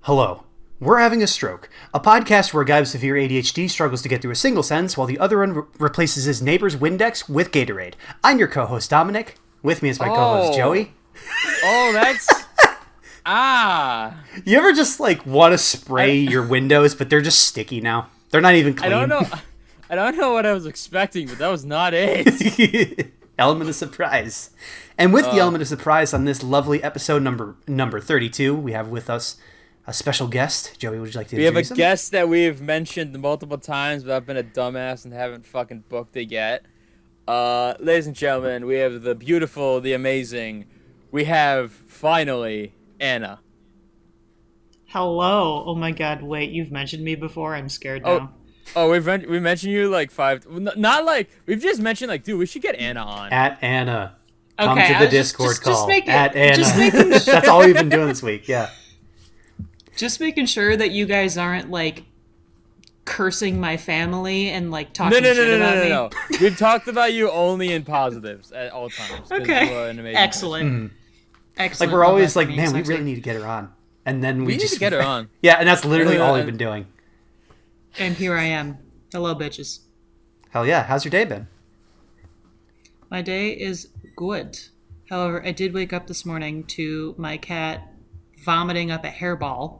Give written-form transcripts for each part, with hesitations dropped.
Hello. We're Having a Stroke, a podcast where a guy with severe ADHD struggles to get through a single sentence while the other one replaces his neighbor's Windex with Gatorade. I'm your co-host, Dominic. With me is my co-host, Joey. Oh, that's... You ever just, want to spray your windows, but they're just sticky now? They're not even clean. I don't know what I was expecting, but that was not it. Element of surprise. And with the element of surprise on this lovely episode number 32, we have with us a special guest. Joey, would you like to introduce him? We have a guest that we've mentioned multiple times, but I've been a dumbass and haven't fucking booked it yet. Ladies and gentlemen, we have the beautiful, the amazing, we have, finally, Anna. Hello. Oh my god, wait, you've mentioned me before? I'm scared now. Oh, we mentioned you like five, not like, we've just mentioned dude, we should get Anna on. At Anna. Come Okay, to the Discord call. At Anna. Just making That's all we've been doing this week, yeah. Just making sure that you guys aren't cursing my family and talking shit about me. No. We've talked about you only in positives at all times. Okay. You are an amazing Excellent. person. Excellent. We're always Love that man, for me. we really need to get her on. And then We we need just to get her on. Yeah, and that's literally all we've been doing. And here I am. Hello, bitches. Hell yeah. How's your day been? My day is good. However, I did wake up this morning to my cat vomiting up a hairball.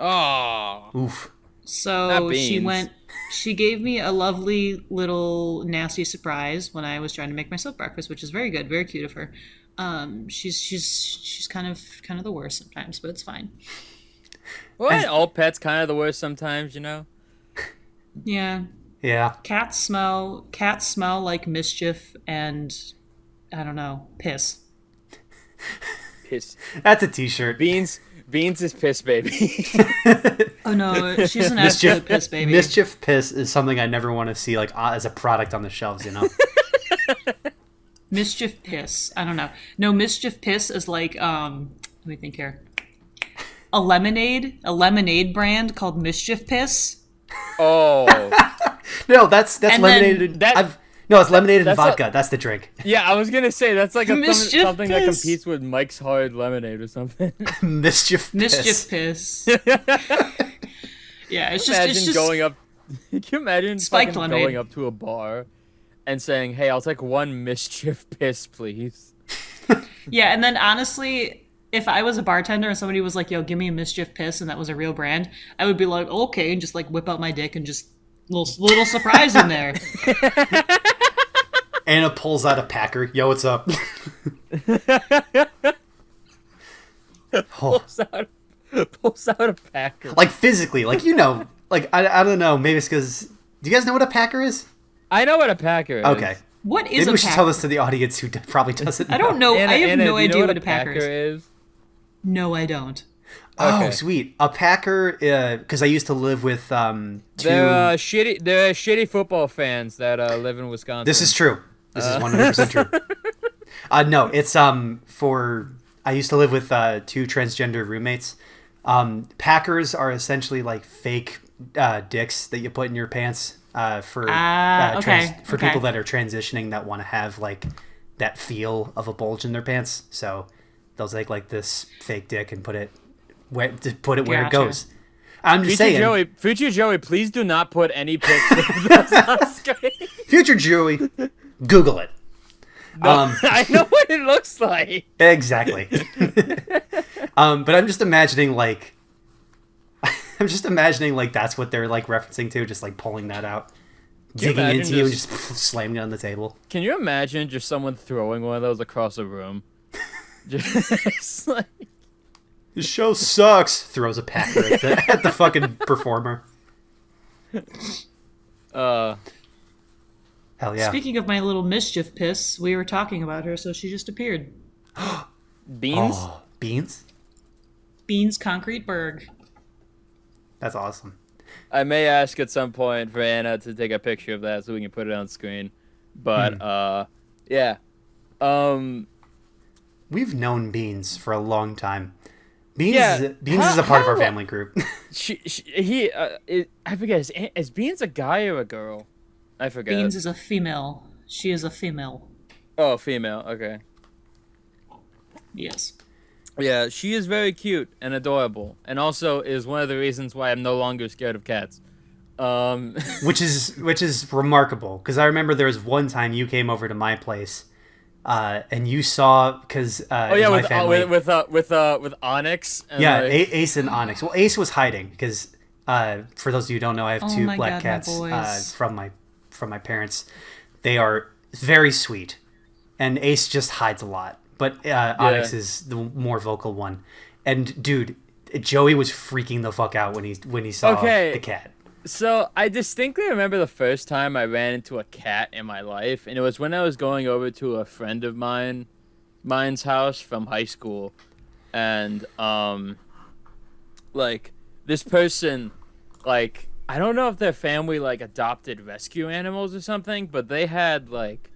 Oh. Oof. So Not beans. she gave me a lovely little nasty surprise when I was trying to make myself breakfast, which is very good, very cute of her. She's kind of the worst sometimes, but it's fine. Well, ain't all pets kind of the worst sometimes, you know? Yeah. Yeah. Cats smell like mischief and I don't know, piss. Piss. That's a t-shirt. Beans is piss, baby. Oh no, she's an absolute piss baby. Mischief piss is something I never want to see as a product on the shelves, you know? Mischief piss. I don't know. No, mischief piss is let me think here. A lemonade brand called Mischief Piss. Oh. No, that's And lemonade. then No, it's lemonade and That's vodka. That's the drink. Yeah, I was going to say, that's like Mischief something that piss. competes with Mike's Hard Lemonade or something. Mischief piss. Mischief piss. Yeah, it's just Going up... Can you imagine Spiked fucking lemonade. going up to a bar and saying, hey, I'll take one Mischief Piss, please? Yeah, and then honestly, if I was a bartender and somebody was like, yo, give me a Mischief Piss, and that was a real brand, I would be like, okay, and just whip out my dick and just little surprise in there. Anna pulls out a packer. Yo, what's up? Oh. Pulls out a packer. Physically, I don't know. Maybe it's because... Do you guys know what a packer is? I know what a packer is. Okay. What is Maybe a we should packer? tell this to the audience who probably doesn't know. I don't know. I have Anna, no do you know idea what what a packer is. No, I don't. Oh, Okay. sweet. A packer, because I used to live with two... They're shitty football fans that live in Wisconsin. This is true. This is 100% true. No, it's for... I used to live with two transgender roommates. Packers are essentially fake dicks that you put in your pants for people that are transitioning that want to have that feel of a bulge in their pants. So they'll take this fake dick and put it where it Gotcha. goes. I'm just saying. Future Joey, please do not put any pictures of this on screen. Future Joey, Google it. I know what it looks like. Exactly. But I'm just imagining that's what they're referencing to, just pulling that out, digging into you and just slamming it on the table. Can you imagine just someone throwing one of those across a room? Just This show sucks. Throws a packer at the fucking performer. Hell yeah. Speaking of my little Mischief Piss, we were talking about her, so she just appeared. Beans? Oh, beans? Beans Concrete Berg. That's awesome. I may ask at some point for Anna to take a picture of that so we can put it on screen. But yeah. We've known Beans for a long time. Beans Yeah, is a part of our family group. I forget, is Beans a guy or a girl? I forget. Beans is a female. She is a female. Oh, female, okay. Yes. Yeah, she is very cute and adorable, and also is one of the reasons why I'm no longer scared of cats. Um, which is remarkable because I remember there was one time you came over to my place, and you saw because oh yeah, my with family, with Onyx. And yeah, like, Ace and Onyx. Well, Ace was hiding because for those of you who don't know, I have Oh two my black God, my cats boys. from my parents. They are very sweet, and Ace just hides a lot, but Onyx is the more vocal one. And dude, Joey was freaking the fuck out when he saw Okay. the cat. So I distinctly remember the first time I ran into a cat in my life, and it was when I was going over to a friend of mine's house from high school, and like this person, like I don't know if their family like adopted rescue animals or something, but they had like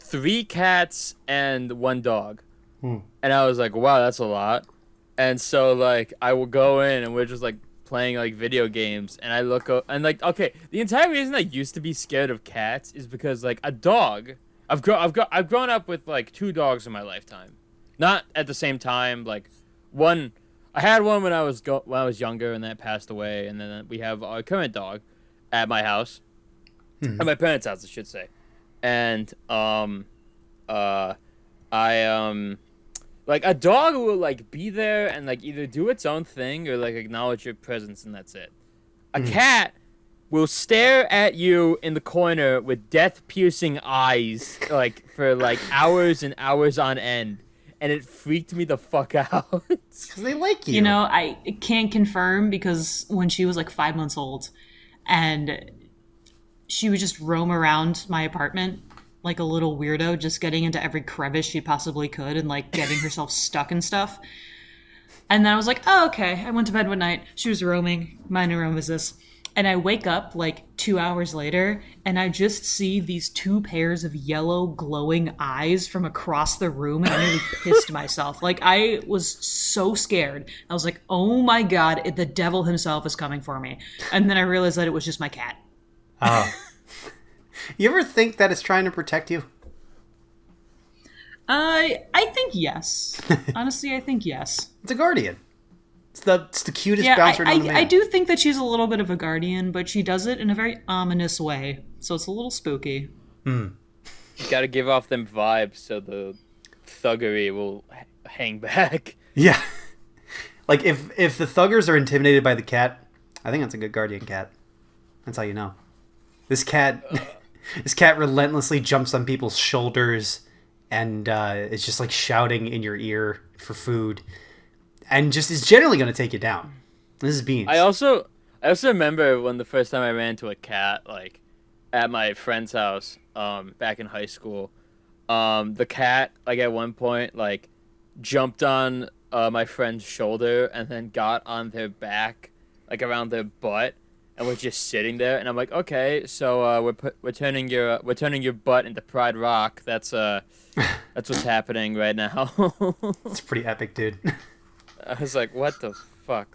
3 cats and 1 dog, and I was like, wow, that's a lot. And so like I will go in and we're just like playing like video games, and I look up and like okay, the entire reason I used to be scared of cats is because like a dog. I've grown up with like 2 dogs in my lifetime, not at the same time. Like one, I had one when I was younger, and that passed away, and then we have our current dog at my house, at my parents' house, I should say, and I like a dog will like be there and like either do its own thing or like acknowledge your presence, and that's it. A cat will stare at you in the corner with death-piercing eyes like for like hours and hours on end, and it freaked me the fuck out. Because they like you. You know, I can't confirm because when she was like 5 months old and she would just roam around my apartment like a little weirdo, just getting into every crevice she possibly could and like getting herself stuck and stuff. And then I was like, oh, okay. I went to bed one night. She was roaming. My new room is this. And I wake up like 2 hours later and I just see these 2 pairs of yellow glowing eyes from across the room, and I nearly pissed myself. Like I was so scared. I was like, oh my God, the devil himself is coming for me. And then I realized that it was just my cat. Oh. You ever think that it's trying to protect you? I think yes. Honestly, I think yes. It's a guardian. It's the cutest Yeah, bouncer known to man. I do think that she's a little bit of a guardian, but she does it in a very ominous way. So it's a little spooky. You gotta give off them vibes so the thuggery will hang back. Yeah. Like if the thuggers are intimidated by the cat, I think that's a good guardian cat. That's how you know. This cat this cat relentlessly jumps on people's shoulders and is just like shouting in your ear for food, and just is generally going to take you down. This is Beans. I also remember when the first time I ran into a cat, like at my friend's house, back in high school. The cat, like at one point, like jumped on my friend's shoulder and then got on their back, like around their butt, and was just sitting there. And I'm like, okay, so we're turning your butt into Pride Rock. That's what's happening right now. It's pretty epic, dude. I was like, what the fuck?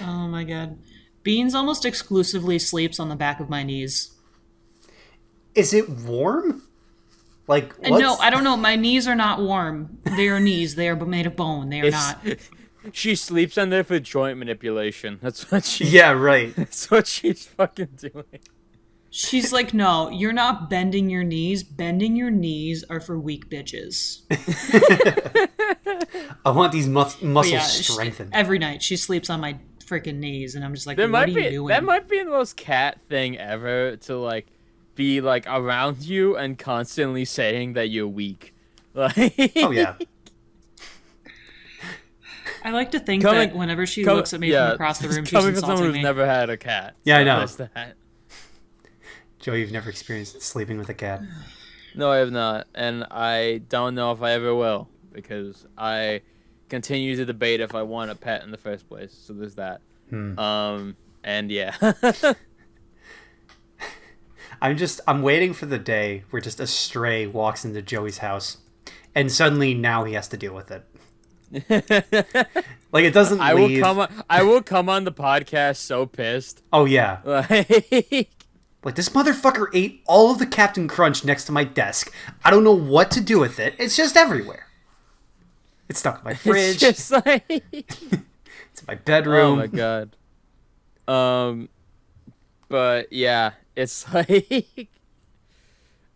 Oh my God. Beans almost exclusively sleeps on the back of my knees. Is it warm? Like And no, I don't know. My knees are not warm. They are knees. They are made of bone. They are not. She sleeps on there for joint manipulation. That's what she. Yeah, right. That's what she's fucking doing. She's like, no, you're not bending your knees. Bending your knees are for weak bitches. I want these muscles Yeah, strengthened. every night she sleeps on my freaking knees, and I'm just like, There what might are be you doing? that might be the most cat thing ever to like be like around you and constantly saying that you're weak. Like, Oh yeah. I like to think Coming- that whenever she come- looks at me yeah, from across the room, she's coming from someone insulting who's me. never had a cat. Yeah, I know. That's that. Joe, you've never experienced sleeping with a cat. No, I have not, and I don't know if I ever will because I continue to debate if I want a pet in the first place. So there's that. And yeah. I'm waiting for the day where just a stray walks into Joey's house and suddenly now he has to deal with it. Like it doesn't I leave. will come on the podcast so pissed. Oh yeah. Like, Like this motherfucker ate all of the Captain Crunch next to my desk. I don't know what to do with it. It's just everywhere. It's stuck in my fridge. It's just like, It's in my oh bedroom. my god. But yeah, it's like,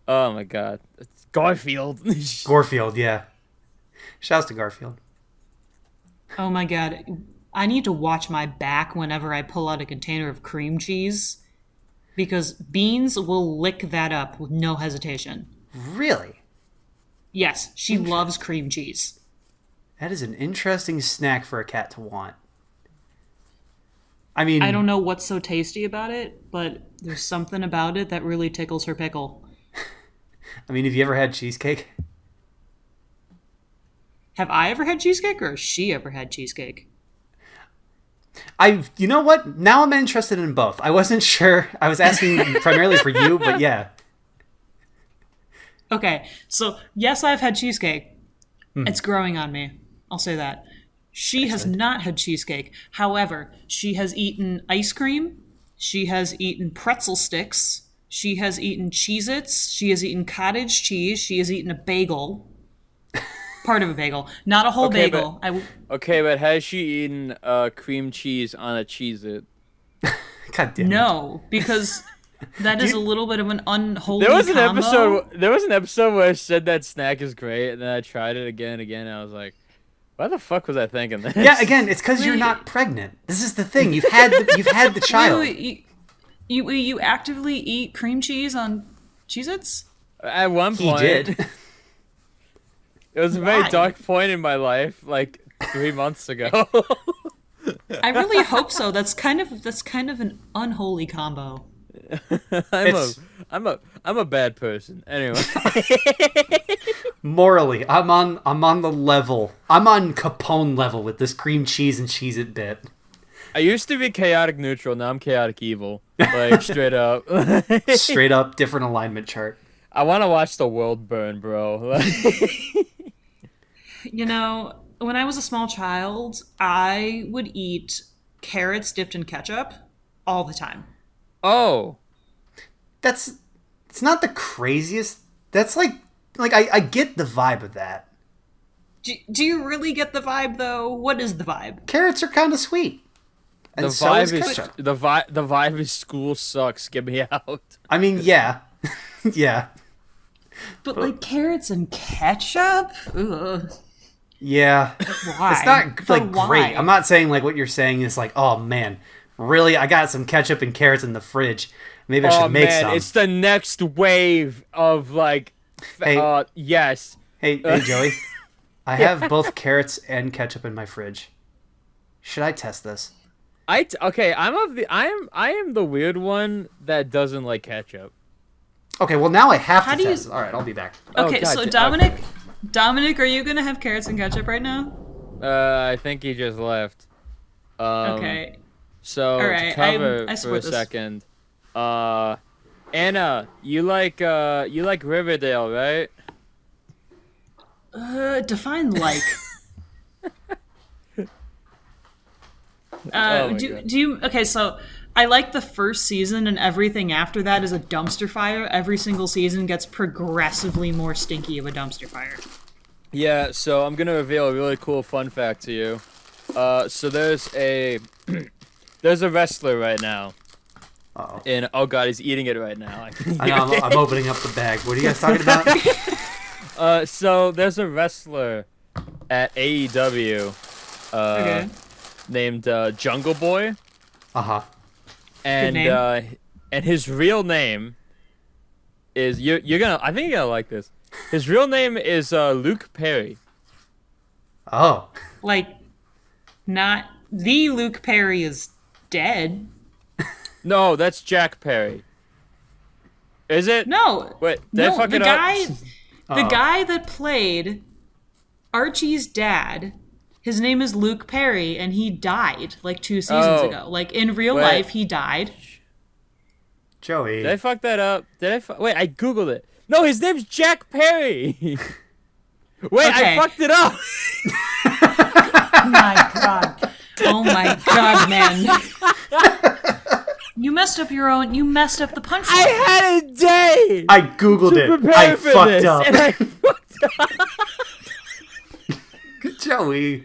oh my god, it's Garfield. Garfield, yeah. Shouts to Garfield. Oh my god. I need to watch my back whenever I pull out a container of cream cheese because Beans will lick that up with no hesitation. Really? Yes, she loves cream cheese. That is an interesting snack for a cat to want. I mean, I don't know what's so tasty about it, but there's something about it that really tickles her pickle. have you ever had cheesecake? Have I ever had cheesecake or has she ever had cheesecake? You know what? Now I'm interested in both. I wasn't sure. I was asking primarily for you, but yeah. Okay, so yes, I've had cheesecake. It's growing on me. I'll say that. She has not had cheesecake. However, she has eaten ice cream. She has eaten pretzel sticks. She has eaten Cheez-Its. She has eaten cottage cheese. She has eaten a bagel. Part of a bagel. Not a whole Okay, bagel. Okay, but has she eaten cream cheese on a Cheez-It? God damn it. No, because that is a little bit of an unholy There was an combo. episode where I said that snack is great, and then I tried it again and again, and I was like, why the fuck was I thinking this? Yeah, again, it's because you're not pregnant. This is the thing. You've had the child. Wait, you actively eat cream cheese on Cheez-Its? At one He point, did. it was a very Why? dark point in my life, like 3 months ago. I really hope so. That's kind of an unholy combo. I'm a bad person. Anyway, Morally, I'm on the level. I'm on Capone level with this cream cheese and Cheez-It bit. I used to be chaotic neutral. Now I'm chaotic evil. Like straight up. Straight up different alignment chart. I want to watch the world burn, bro. You know, when I was a small child, I would eat carrots dipped in ketchup all the time. Oh, It's not the craziest. That's like I get the vibe of that. Do you really get the vibe though? What is the vibe? Carrots are kind of sweet. And the so is vibe is ketchup. the vibe is school sucks. Get me out. I mean, yeah. Yeah. But like carrots and ketchup? Ugh. Yeah. Why? It's not For like why? great. I'm not saying like what you're saying is like, oh man, really? I got some ketchup and carrots in the fridge. Maybe I should Oh make man, some. it's the next wave of like. Hey. Yes. Hey, Joey. I have both carrots and ketchup in my fridge. Should I test this? Okay. I am the weird one that doesn't like ketchup. Okay, well now I have How to do you- test it. All right, I'll be back. Okay, God, so Dominic, are you gonna have carrots and ketchup right now? I think he just left. Okay. So All right, to cover I for a support this. second, Anna, you like Riverdale, right? Define like. Oh my do God. you okay? So I like the first season, and everything after that is a dumpster fire. Every single season gets progressively more stinky of a dumpster fire. Yeah. So I'm gonna reveal a really cool fun fact to you. So there's a there's a wrestler right now, Uh-oh. and oh god, he's eating it right now. I know, I'm opening up the bag. What are you guys talking about? So there's a wrestler at AEW. Okay. Named Jungle Boy, Uh-huh. and name. And his real name is you're gonna I think you're gonna like this. His real name is Luke Perry. Oh. Like, not the Luke Perry is dead. No, that's Jack Perry. Is it? No. Wait, did I no, fuck the it guy, up? the guy that played Archie's dad. His name is Luke Perry, and he died like 2 seasons Oh. ago. Like in real Wait. life, he died. Joey. Did I fuck that up? Wait, I googled it. No, his name's Jack Perry. Wait, Okay. I fucked it up. Oh my god. Oh my god, man. You messed up the punchline. I had a day I googled to it. prepare I for fucked this, up. and I fucked up. Joey.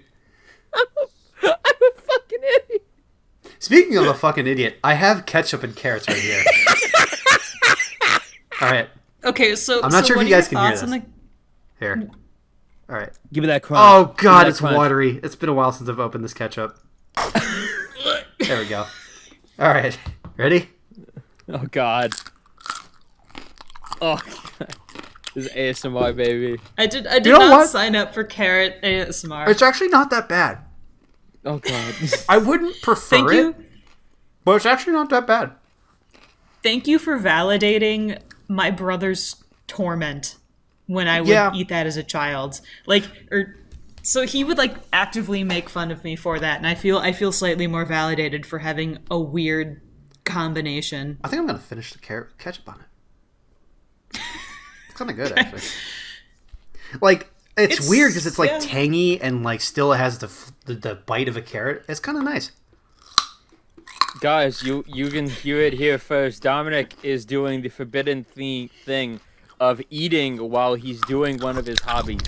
I'm a fucking idiot. Speaking of a fucking idiot, I have ketchup and carrots right here. All right. Okay, so I'm not sure if what you are guys your can hear thoughts this. on Here. All right. Give me that crunch. Oh god, Give me it's that crunch. watery. It's been a while since I've opened this ketchup. There we go. All right. Ready? Oh god. Oh god. This is ASMR, baby. I did know not what? sign up for carrot ASMR. It's actually not that bad. Oh god. I wouldn't prefer Thank it, you. but it's actually not that bad. Thank you for validating my brother's torment when I would Yeah. eat that as a child. So he would like actively make fun of me for that, and I feel slightly more validated for having a weird combination. I think I'm gonna finish the ketchup on it. It's kind of good, actually. Like it's weird because it's like yeah. tangy and like still has the bite of a carrot. It's kind of nice. Guys, you can hear it here first. Dominic is doing the forbidden thing of eating while he's doing one of his hobbies.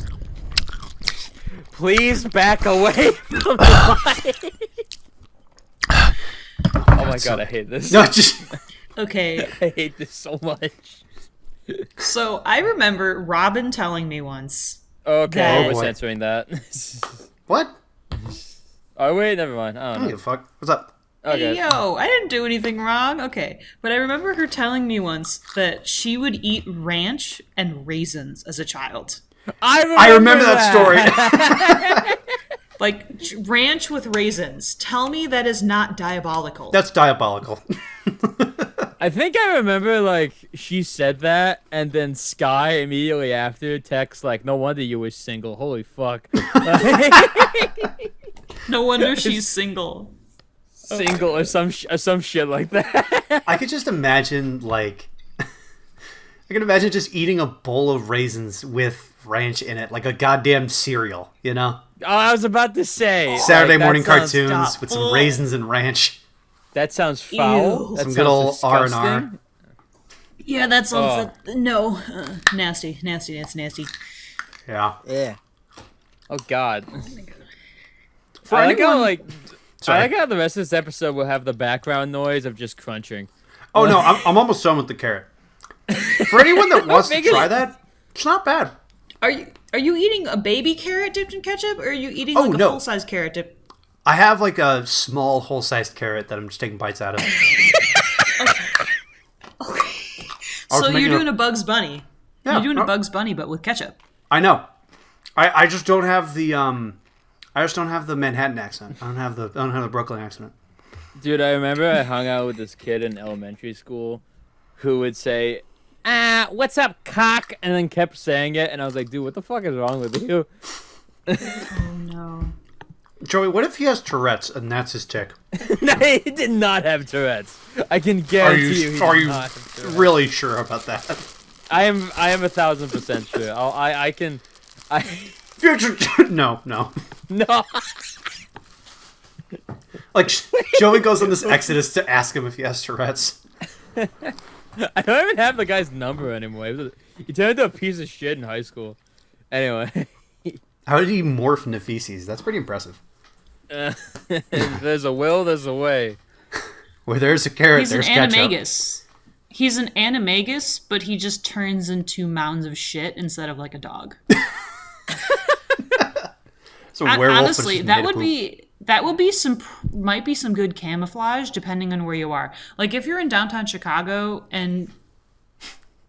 Please back away from the mic. Oh my god, I hate this. No, just Okay, I hate this so much. so I remember Robin telling me once. Okay, That- we're boy. censoring that. what? Oh wait, never mind. I I don't don't know. give a fuck. What's up? Okay. Hey, yo, I didn't do anything wrong. Okay. But I remember her telling me once that she would eat ranch and raisins as a child. I remember that story. Like, ranch with raisins. Tell me that is not diabolical. That's diabolical. I think I remember, like, she said that, and then Sky immediately after texts, like, no wonder you were single. Holy fuck. No wonder she's single. Single or some shit like that. I could just imagine like I can imagine just eating a bowl of raisins with ranch in it, like a goddamn cereal, you know? Oh, I was about to say. Saturday like, that morning sounds- cartoons stop. with some raisins and ranch. That sounds foul. Ew. That Some sounds good old disgusting. R&R. Yeah, that sounds... Oh. no. Nasty. Yeah. Yeah. Oh god. For I like how anyone- like Sorry. I like how the rest of this episode will have the background noise of just crunching. Oh no, I'm almost done with the carrot. For anyone that wants to Making try it- that, it's not bad. Are you eating a baby carrot dipped in ketchup, or are you eating Oh, like a no. full-size carrot dipped... I have like a small whole-sized carrot that I'm just taking bites out of. I was So making you're a- doing a Bugs Bunny. Yeah, You're doing no. a Bugs Bunny, but with ketchup. I know. I just don't have the I just don't have the Manhattan accent. I don't have the Brooklyn accent. Dude, I remember I hung out with this kid in elementary school who would say, what's up, cock? And then kept saying it, and I was like, dude, what the fuck is wrong with you? Oh no. Joey, what if he has Tourette's and that's his tick? No, he did not have Tourette's. I can guarantee you he are did you not have Tourette's. really sure about that? I am 1,000% sure. I can Future no. no. Like Joey goes on this exodus to ask him if he has Tourette's. I don't even have the guy's number anymore. He turned into a piece of shit in high school. Anyway, How did he morph into feces? That's pretty impressive. there's a will, there's a way. Where there's a carrot, He's an there's ketchup. animagus. He's an animagus, but he just turns into mounds of shit instead of like a dog. It's a werewolf, but Honestly, it's that made of would be might be some good camouflage depending on where you are. Like if you're in downtown Chicago and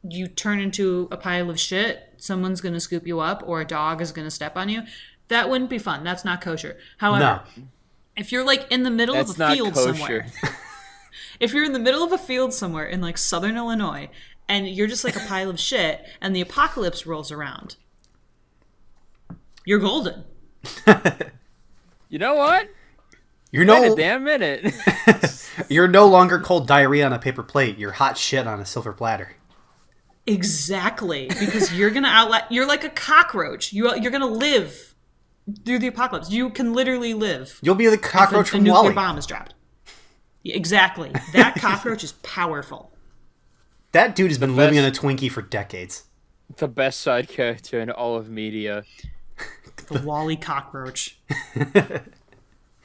you turn into a pile of shit, someone's gonna scoop you up or a dog is gonna step on you. That wouldn't be fun. That's not kosher. However, No. if you're like in the middle That's of a not field kosher. somewhere, if you're in the middle of a field somewhere in like southern Illinois and you're just like a pile of shit and the apocalypse rolls around, you're golden. You know what? You're Wait no a damn minute. you're no longer cold diarrhea on a paper plate. You're hot shit on a silver platter. Exactly, because you're gonna you're like a cockroach. You're gonna live through the apocalypse. You can literally live. You'll be the If cockroach a from nuclear Wally. bomb is dropped. Yeah, exactly. That cockroach is powerful. That dude has been living in a best- Twinkie for decades. The best side character in all of media. The Wally cockroach.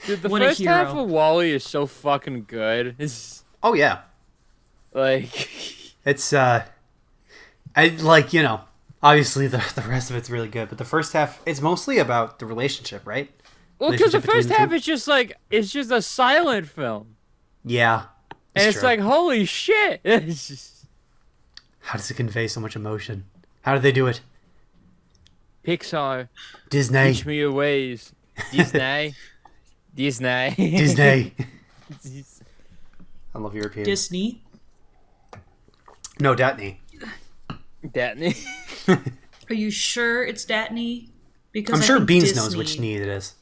Dude, the What a first half hero. of Wall-E is so fucking good. It's Oh yeah, like, it's I like obviously the rest of it's really good, but the first half it's mostly about the relationship, right? well, because the Relationship between first the half two? is just like it's just a silent film, Yeah, and it's true. like holy shit. It's just How does it convey so much emotion? How do they do it? Pixar, Disney, teach me your ways. Disney, Disney, Disney. I love European. Disney. No, Datney. Disney. Are you sure it's Datney? Because I'm I sure think Beans knows Disney- which knee it is.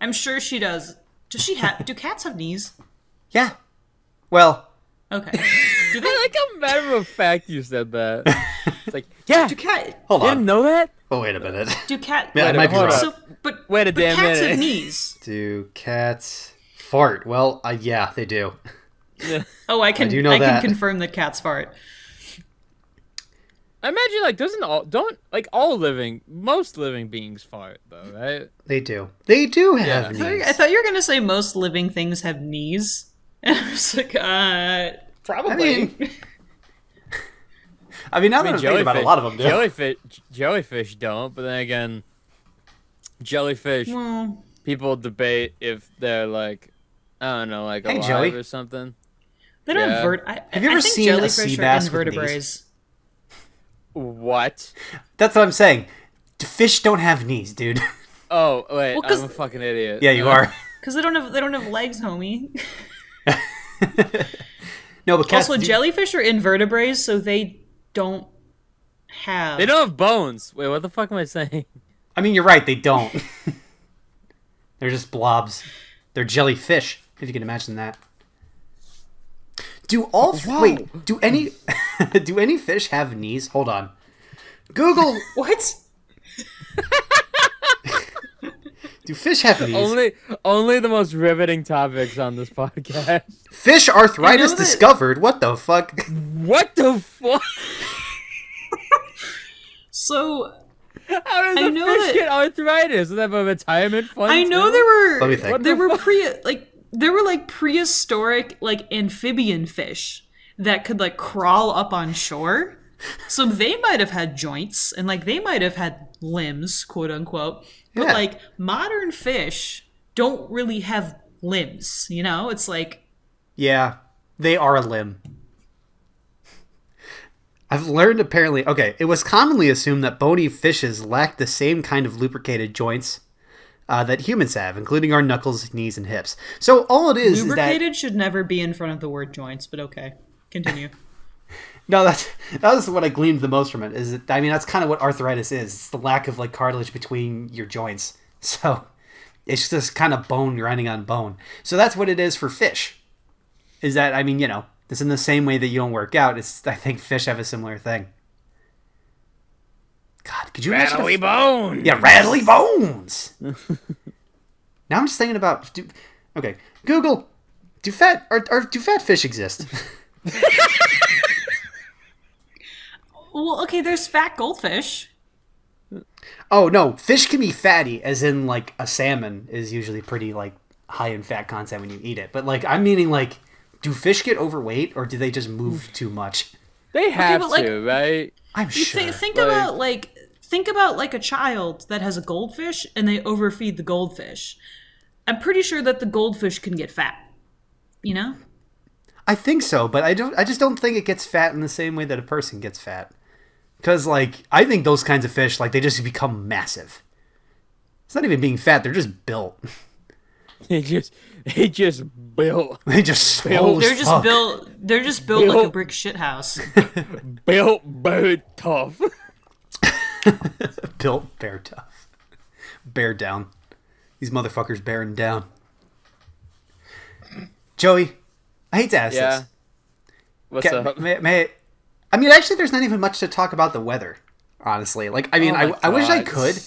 I'm sure she does. Does she have? Do cats have knees? Yeah. Well, Okay. Do they? I like how matter of fact you said that. It's like, yeah, Do cat? hold didn't on. know that. Oh, wait a minute. Do cat? Yeah, I Wait, might be hold wrong. on. So, but Wait a but damn cats minute. have knees. Do cats fart? Well, yeah, they do. Oh, I can. do know I can that. confirm that cats fart. I imagine like most living beings fart though, right? They do. They do have Yeah. knees. I thought you were gonna say most living things have knees, and I was like, probably. I mean, now that I'm thinking about it, a lot of them do. Jellyfish don't, but then again, jellyfish. well, People debate if they're like, I don't know, like Hey, alive Joey. or something. they don't Yeah. have you ever I think seen a jellyfish sea are bass with invertebrates. What? That's what I'm saying. Fish don't have knees, dude. Oh wait, Well, 'cause- I'm a fucking idiot. Yeah, you are. Because they don't have legs, homie. No, but cats Also, do- jellyfish are invertebrates, so they don't have. They don't have bones. Wait, what the fuck am I saying? I mean, you're right. They don't. They're just blobs. They're jellyfish, if you can imagine that. Do all wait? Do any do any fish have knees? Hold on. Google. What? Do fish have knees? Only the most riveting topics on this podcast. Fish arthritis that- discovered. What the fuck? What the fuck? So How does I a know fish that- get arthritis? Does that have a retirement fund? I know too? there Let me were think. there were prehistoric like amphibian fish that could like crawl up on shore. So they might have had joints and like they might have had limbs, quote unquote. But Yeah. like modern fish don't really have limbs, you know? It's like Yeah, they are a limb. I've learned apparently. Okay, it was commonly assumed that bony fishes lack the same kind of lubricated joints that humans have, including our knuckles, knees, and hips. So all it is that lubricated should never be in front of the word joints, but okay. Continue. no, that was what I gleaned the most from it. Is that, I mean, that's kind of what arthritis is. It's the lack of like cartilage between your joints. So it's just kind of bone grinding on bone. So that's what it is for fish. Is that, I mean, it's in the same way that you don't work out. It's, I think fish have a similar thing. God, could you imagine? Rattly bone. Yeah, rattly bones. Now I'm just thinking about. Okay, Google. Do fat fish exist? Well, okay, there's fat goldfish. Oh no, fish can be fatty, as in like a salmon is usually pretty like high in fat content when you eat it. But like I'm meaning like, do fish get overweight or do they just move too much? They have but, like, to, right? I'm You sure. think like- about like a child that has a goldfish and they overfeed the goldfish. I'm pretty sure that the goldfish can get fat. You know? I think so, but I just don't think it gets fat in the same way that a person gets fat. Because like I think those kinds of fish like they just become massive. It's not even being fat; they're just built. They just built They just swole They're as just fuck. built like a Built- brick shit house. built bird tough. Built bear tough. Bear down. These motherfuckers bearing down. Joey, I hate to ask Yeah. this. What's Ca- up? I mean, actually, there's not even much to talk about the weather, honestly. Like, I mean, Oh my I wish I God. could.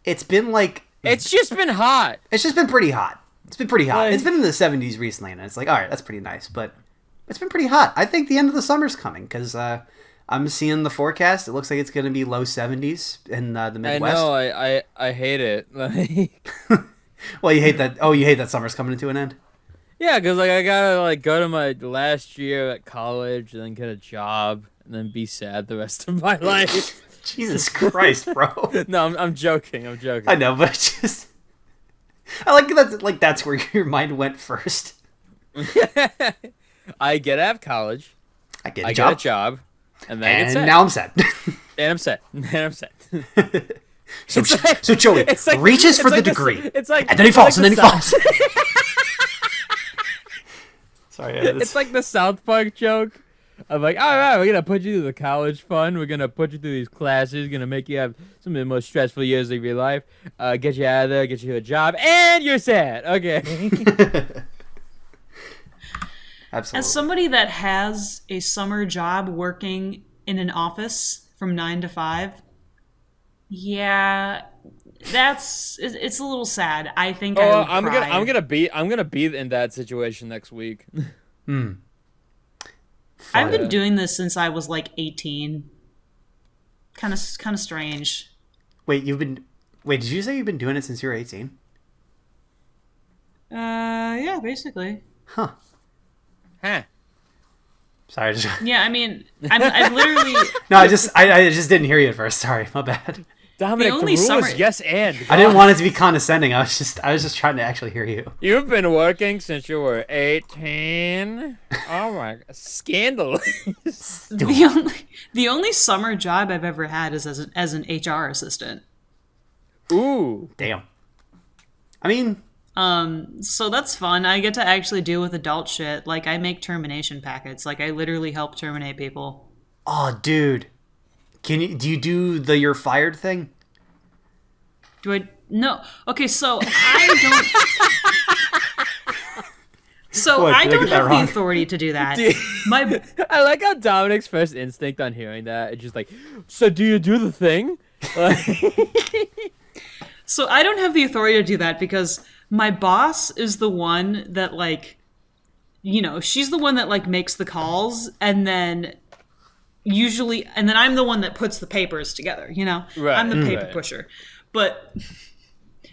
It's been like, It's just been hot. it's just been pretty hot. It's been pretty hot. Like- It's been in the 70s recently, and it's like, all right, that's pretty nice. But it's been pretty hot. I think the end of the summer's coming because I I'm seeing the forecast. It looks like it's going to be low 70s in the I Midwest. know. I hate it. Like, Well, you hate that. Oh, you hate that summer's coming to an end. yeah, because like I gotta like go to my last year at college and then get a job and then be sad the rest of my life. Jesus Christ, bro. No, I'm joking. I'm joking. I know, but just I like that. Like that's where your mind went first. I get out of college. I get a I job, get a job, and then I get and sad. now I'm sad. And I'm sad. And I'm sad. so, It's like- so Joey it's like- reaches it's for the like degree, it's like and then he it's falls, like and then he the falls. Sorry, It's like the South Park joke. I'm like, all right, we're gonna put you through the college fund. We're gonna put you through these classes. Gonna make you have some of the most stressful years of your life. Get you out of there, get you a job, and you're sad. Okay. Absolutely. As somebody that has a summer job working in an office from 9 to 5, yeah, it's a little sad. I think I would I'm cry. gonna be in that situation next week. I've been Yeah. doing this since I was like 18. Kind of strange. Wait, did you say you've been doing it since you were 18? Yeah, basically. Huh. Huh. Sorry. Yeah, I mean, I've literally. No, I just didn't hear you at first. Sorry, my bad. Dominic, The the only rule summer- is yes and. I didn't want it to be condescending. I was just trying to actually hear you. You've been working since you were 18. Oh my, scandalous. The only summer job I've ever had is as an HR assistant. Ooh. Damn. I mean, So that's fun. I get to actually deal with adult shit. Like I make termination packets. Like I literally help terminate people. oh, dude, do you do the you're fired thing? Do I? No. Okay, so I don't. So What, I did I don't get that have the wrong? authority to do that. Dude. My I like how Dominic's first instinct on hearing that is just like, so do you do the thing? So I don't have the authority to do that because my boss is the one that like, she's the one that like makes the calls and then I'm the one that puts the papers together, Right, I'm the paper right. pusher. But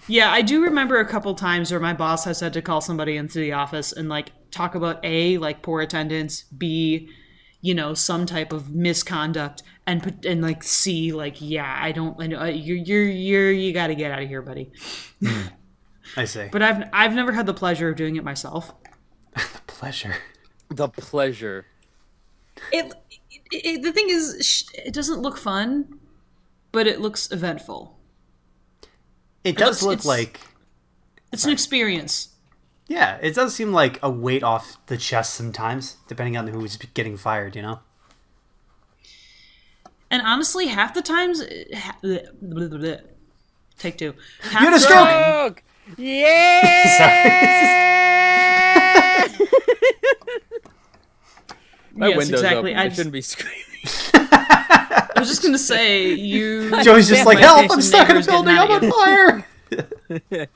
yeah, I do remember a couple times where my boss has had to call somebody into the office and like talk about A, like poor attendance, B, some type of misconduct, and like C, like, yeah, I know you got to get out of here, buddy. I see. But I've never had the pleasure of doing it myself. Pleasure. The pleasure. The thing is, it doesn't look fun, but it looks eventful. It does looks- look it's- like, It's an experience. yeah, it does seem like a weight off the chest sometimes, depending on who's getting fired, And honestly, half the times, take two. Half You had a the stroke! time- Joke! Yeah! My Yes, window's exactly. open. I I just- shouldn't be screaming. I was just gonna say you. Joey's just Yeah, like, my help, face I'm and stuck in a neighbors getting building, mad I'm at on you. fire!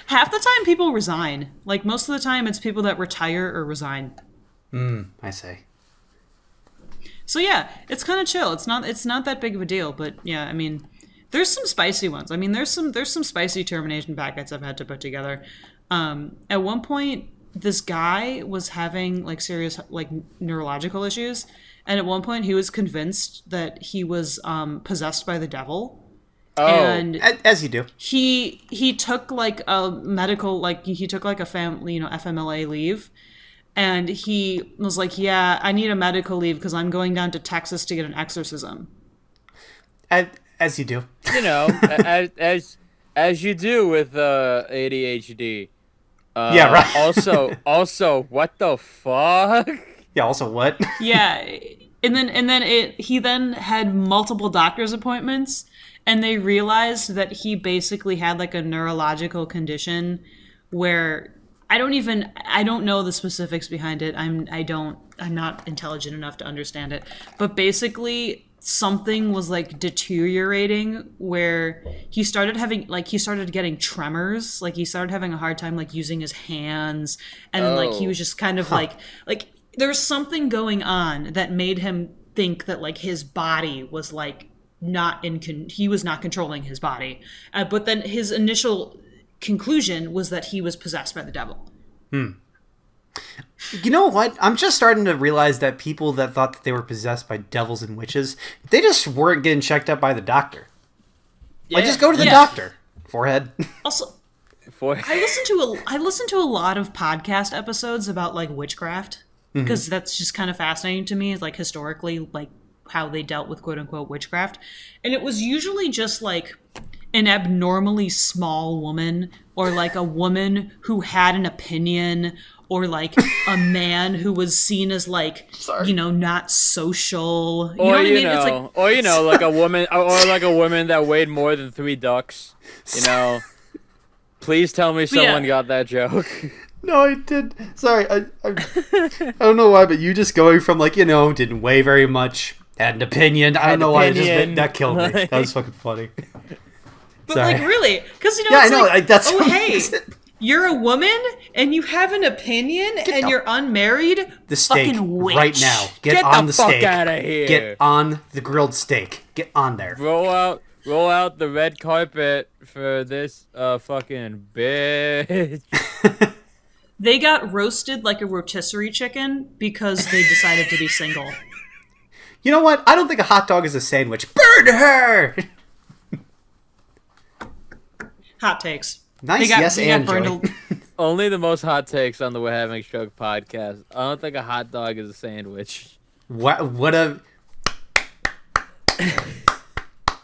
Half the time, people resign. Like most of the time, it's people that retire or resign. I see. So yeah, it's kind of chill. It's not that big of a deal. But yeah, I mean, there's some spicy ones. I mean, there's some spicy termination packets I've had to put together. At one point, this guy was having like serious like neurological issues, and at one point he was convinced that he was possessed by the devil. Oh. And As you do. he took like a medical, like he took like a family, FMLA leave, and he was like, yeah, I need a medical leave because I'm going down to Texas to get an exorcism. As you do. As you do with ADHD. Yeah, right. Also, what the fuck? Yeah, also what? Yeah, and then he then had multiple doctor's appointments, and they realized that he basically had like a neurological condition where I don't know the specifics behind it. I'm not intelligent enough to understand it. But basically something was like deteriorating where he started getting tremors, like he started having a hard time like using his hands, and then like he was just kind of like there was something going on that made him think that like his body was like not he was not controlling his body. But then his initial conclusion was that he was possessed by the devil. You know what? I'm just starting to realize that people that thought that they were possessed by devils and witches, they just weren't getting checked up by the doctor. Like, just go to the doctor. Forehead. Also, I listen to a lot of podcast episodes about like witchcraft because that's just kind of fascinating to me, like historically, like how they dealt with quote unquote witchcraft. And it was usually just like an abnormally small woman, or like a woman who had an opinion, or like a man who was seen as like, you know, not social. You know what I mean? It's like, or you know, like a woman, or like a woman that weighed more than 3 ducks. You know, please tell me someone got that joke. No, I did. Sorry, I don't know why, but you just going from like, you know, didn't weigh very much, had an opinion. I don't know why. That killed me. That was fucking funny. But sorry. Like really, because you know, yeah, it's I know. like, that's hey, you're a woman and you have an opinion and you're unmarried. The steak fucking witch. Right now. Get on the fuck steak. Out of here. Get on the grilled steak. Get on there. Roll out the red carpet for this fucking bitch. They got roasted like a rotisserie chicken because they decided to be single. You know what? I don't think a hot dog is a sandwich. Burn her! Hot takes. Nice, yes, and Joey. Only the most hot takes on the We're Having a Stroke podcast. I don't think a hot dog is a sandwich. What a...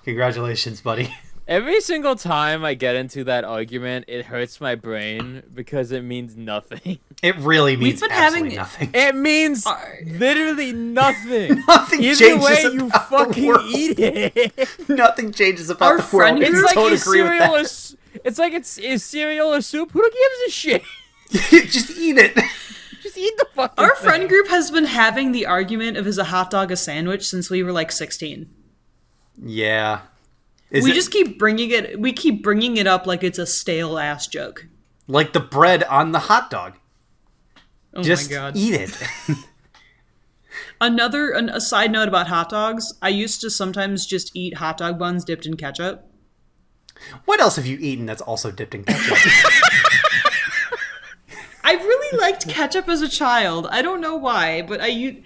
Congratulations, buddy. Every single time I get into that argument, it hurts my brain because it means nothing. It really means absolutely nothing. It means literally nothing. Nothing Either changes way, about you the fucking world. eat it. Nothing changes about Our the world. friend It's group- like don't it's agree with cereal that. It's like it's cereal or soup. Who gives a shit? Just eat it. Just eat the fucking Our thing. friend group has been having the argument of is a hot dog a sandwich since we were like 16. Yeah. Just keep bringing it. We keep bringing it up like it's a stale ass joke. Like the bread on the hot dog. Oh Just my god! eat it. A side note about hot dogs. I used to sometimes just eat hot dog buns dipped in ketchup. What else have you eaten that's also dipped in ketchup? I really liked ketchup as a child. I don't know why, but I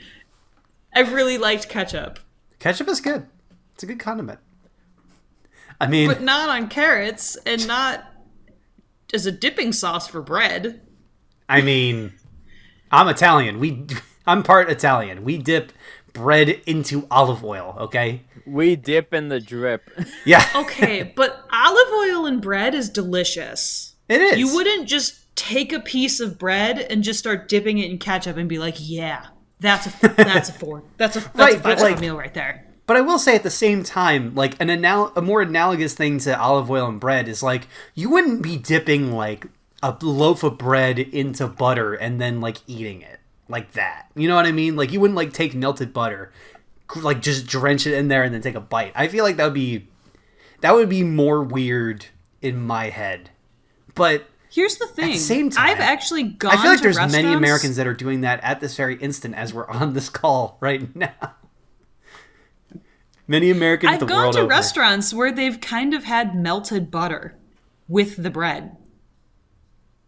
really liked ketchup. Ketchup is good. It's a good condiment. I mean, But not on carrots, and not as a dipping sauce for bread. I mean, I'm Italian. I'm part Italian. We dip bread into olive oil, okay? We dip in the drip. Yeah. Okay, but olive oil and bread is delicious. It is. You wouldn't just take a piece of bread and just start dipping it in ketchup and be like, yeah, that's a Right, a but, 5-star meal right there. But I will say at the same time, like a more analogous thing to olive oil and bread is like you wouldn't be dipping like a loaf of bread into butter and then like eating it like that. You know what I mean? Like you wouldn't like take melted butter, like just drench it in there and then take a bite. I feel like that would be more weird in my head. But Here's the thing. at the same time, I've actually gone I feel like to there's restaurants. many Americans that are doing that at this very instant as we're on this call right now. Many Americans I've the gone world to over. restaurants where they've kind of had melted butter with the bread.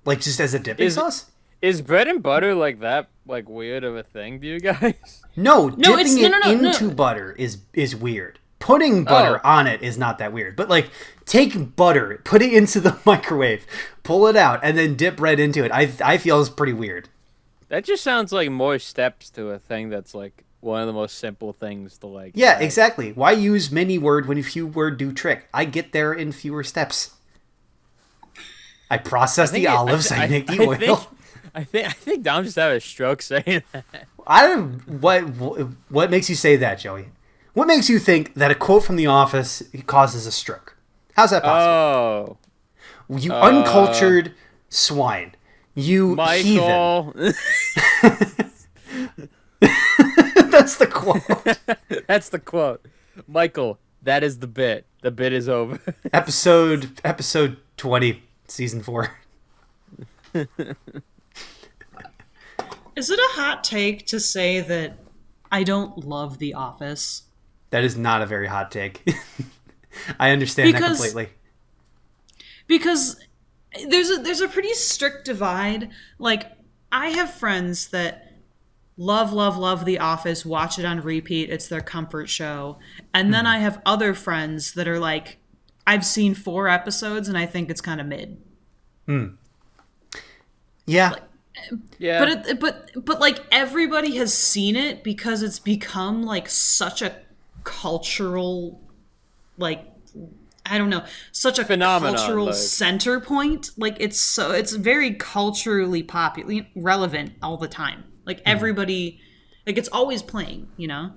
Like just as a dipping sauce? Is bread and butter like that like weird of a thing to you guys? No, No, dipping it no. into butter is weird. Putting butter on it is not that weird. But like take butter, put it into the microwave, pull it out, and then dip bread into it. I feel is pretty weird. That just sounds like more steps to a thing that's like one of the most simple things to like. Yeah, exactly. Why use many word when few word do trick? I get there in fewer steps. I process the olives, I make the oil. I think Dom just had a stroke saying that. I don't. What makes you say that, Joey? What makes you think that a quote from The Office causes a stroke? How's that possible? Oh, You uncultured swine. You Michael. heathen. That's the quote. That's the quote. Michael, that is the bit. The bit is over. Episode 20, season 4. Is it a hot take to say that I don't love The Office. That is not a very hot take. I understand that completely. Because there's a pretty strict divide. Like, I have friends that love The Office, watch it on repeat, it's their comfort show. And then I have other friends that are like, I've seen 4 episodes and I think it's kind of mid. Yeah. Yeah. But like, everybody has seen it because it's become like such a cultural, like, I don't know, such a phenomenon, cultural like. center point. Like, it's very culturally popular, relevant all the time. Like, everybody, like, it's always playing, you know?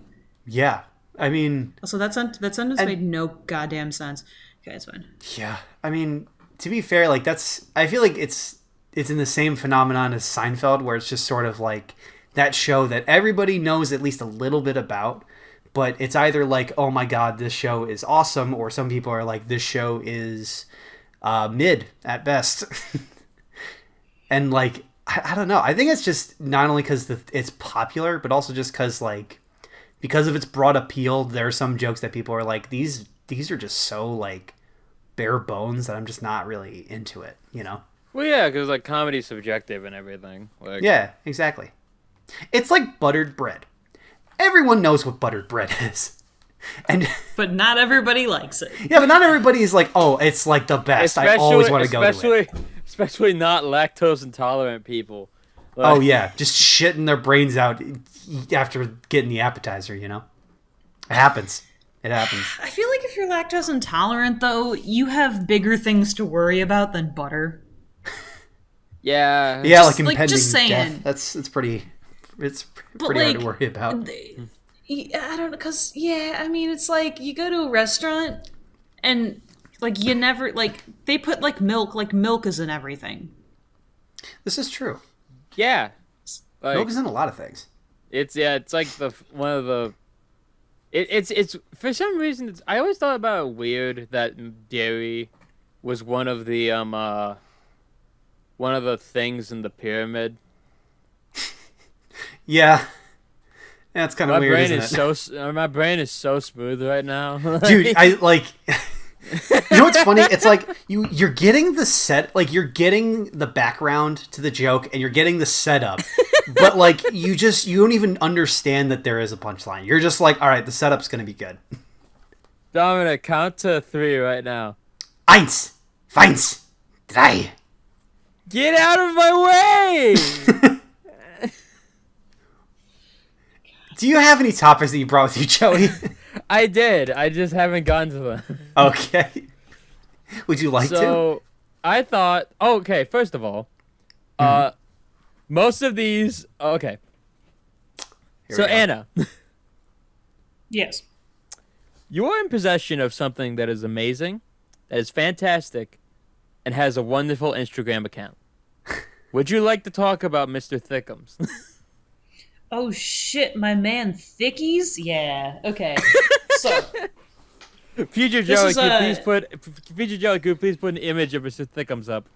Yeah. I mean... So that sentence made no goddamn sense. Okay, it's fine. Yeah. I mean, to be fair, like, I feel like it's in the same phenomenon as Seinfeld, where it's just sort of like that show that everybody knows at least a little bit about, but it's either like, oh my god, this show is awesome, or some people are like, this show is mid at best. And like, I don't know. I think it's just not only because it's popular, but also just because of its broad appeal, there are some jokes that people are like, these are just so like bare bones that I'm just not really into it, you know? Well, yeah, because like comedy's subjective and everything. Like, Yeah, exactly. It's like buttered bread. Everyone knows what buttered bread is. But not everybody likes it. Yeah, but not everybody is like, oh, it's like the best. I always want to go to it. Especially not lactose intolerant people. Like, Oh, yeah. Just shitting their brains out after getting the appetizer, you know? It happens. It happens. I feel like if you're lactose intolerant, though, you have bigger things to worry about than butter. Yeah. Yeah, Just, like impending just saying. death. It's pretty But, hard to worry about. I don't know, because, yeah, I mean, it's like, you go to a restaurant, and, like, you never, like, they put, like, milk is in everything. This is true. Yeah. Like, Milk is in a lot of things. it's like one of the. It's for some reason I always thought about it weird that dairy was one of the things in the pyramid. Yeah. Yeah, it's kind of weird, isn't it? My brain is so smooth right now. Dude, I like. You know what's funny? It's like you're getting the set, like you're getting the background to the joke, and you're getting the setup, but like you don't even understand that there is a punchline. You're just like, all right, the setup's gonna be good. Dominic, count to 3 right now. 1, 2, 3. Get out of my way! Do you have any topics that you brought with you, Joey? I did. I just haven't gotten to them. Okay. Would you like to? So, I thought. Oh, okay. First of all, most of these. Okay. Here So we go. Anna, Yes. you are in possession of something that is amazing, that is fantastic, and has a wonderful Instagram account. Would you like to talk about Mr. Thickums? Oh shit, my man Thickies? Yeah. Okay. So Future Joey, is, could you please put an image of Mr. Thickums up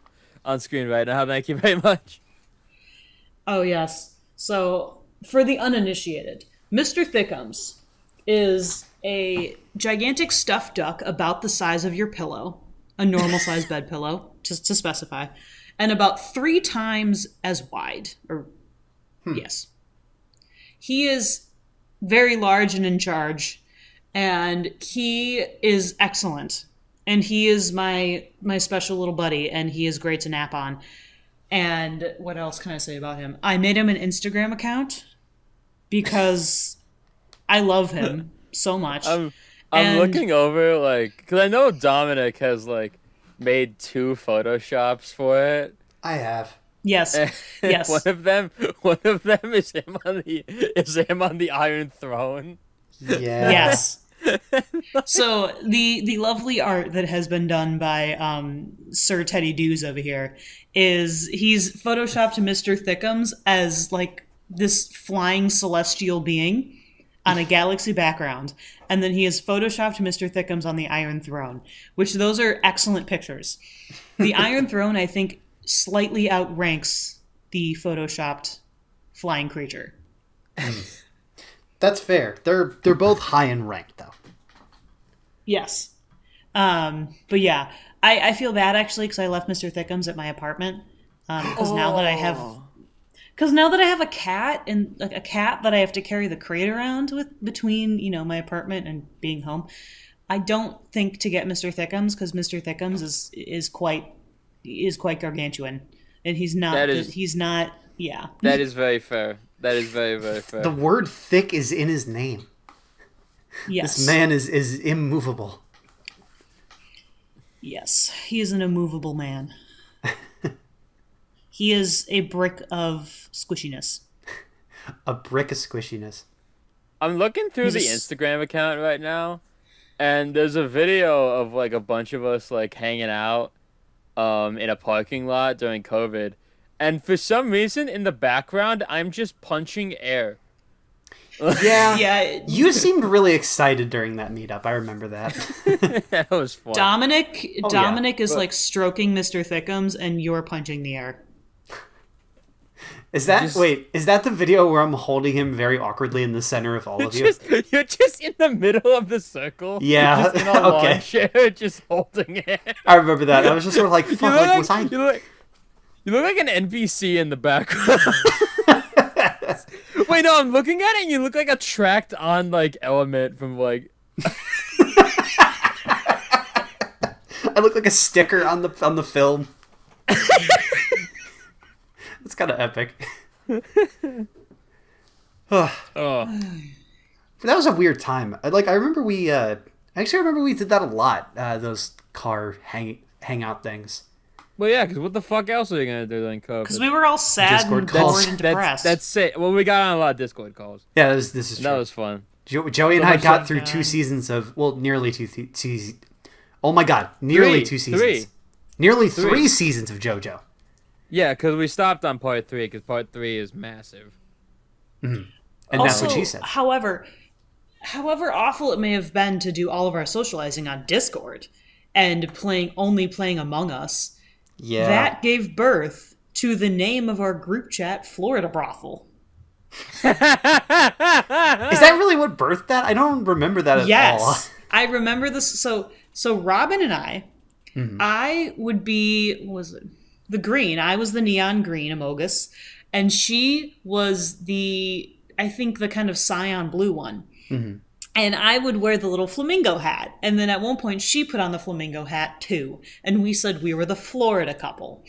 on screen right now? Thank you very much. oh yes. So for the uninitiated, Mr. Thickums is a gigantic stuffed duck about the size of your pillow, a normal size bed pillow, just to specify, and about 3 times as wide. Yes. He is very large and in charge, and he is excellent. And he is my special little buddy, and he is great to nap on. And what else can I say about him? I made him an Instagram account because I love him so much. I'm And- looking over, like, because I know Dominic has, like, made 2 Photoshops for it. I have. Yes. Yes. One of them is him on the Iron Throne. Yeah. Yes. So the lovely art that has been done by Sir Teddy Dews over here is he's photoshopped Mr. Thickums as like this flying celestial being on a galaxy background, and then he has photoshopped Mr. Thickums on the Iron Throne, which those are excellent pictures. The Iron Throne, I think, slightly outranks the photoshopped flying creature. That's fair. They're both high in rank though. Yes. But yeah, I feel bad actually because I left Mr. Thickums at my apartment. Because now that I have a cat and like a cat that I have to carry the crate around with between my apartment and being home, I don't think to get Mr. Thickums because Mr. Thickums is quite gargantuan, and he's not. Yeah. That is very fair. That is very, very fair. The word thick is in his name. Yes. This man is immovable. Yes, he is an immovable man. He is a brick of squishiness. A brick of squishiness. I'm looking through the Instagram account right now, and there's a video of like a bunch of us like hanging out in a parking lot during COVID. And for some reason, in the background, I'm just punching air. Yeah. Yeah. You seemed really excited during that meetup. I remember that. That was fun. Dominic is like stroking Mr. Thickums, and you're punching the air. Is that the video where I'm holding him very awkwardly in the center of all of you? You're just in the middle of the circle. Yeah. You're just in a lawn chair, just holding it. I remember that. I was just sort of like, fuck, like, was I... You look like an NPC in the background. Wait, no, I'm looking at it and you look like a tracked on like element from like I look like a sticker on the film. It's kind of epic. oh. That was a weird time. I remember we I remember we did that a lot. Those car hangout things. Well, yeah, because what the fuck else are you gonna do during COVID? Because we were all sad Discord and calls. bored and depressed. That's it. Well, we got on a lot of Discord calls. Yeah, this is true. That was fun. Joey and I got through 2 seasons of nearly 2 seasons. Oh my god, nearly 2 seasons. Nearly 3 seasons of JoJo. Yeah, because we stopped on part 3 because part 3 is massive. Mm-hmm. And that's what she said. However awful it may have been to do all of our socializing on Discord and only playing Among Us. Yeah. That gave birth to the name of our group chat, Florida Brothel. Is that really what birthed that? I don't remember that at all. Yes. I remember this. So Robin and I would be, what was it? The green. I was the neon green Amogus. And she was the kind of cyan blue one. Mm-hmm. And I would wear the little flamingo hat. And then at one point, she put on the flamingo hat, too. And we said we were the Florida couple.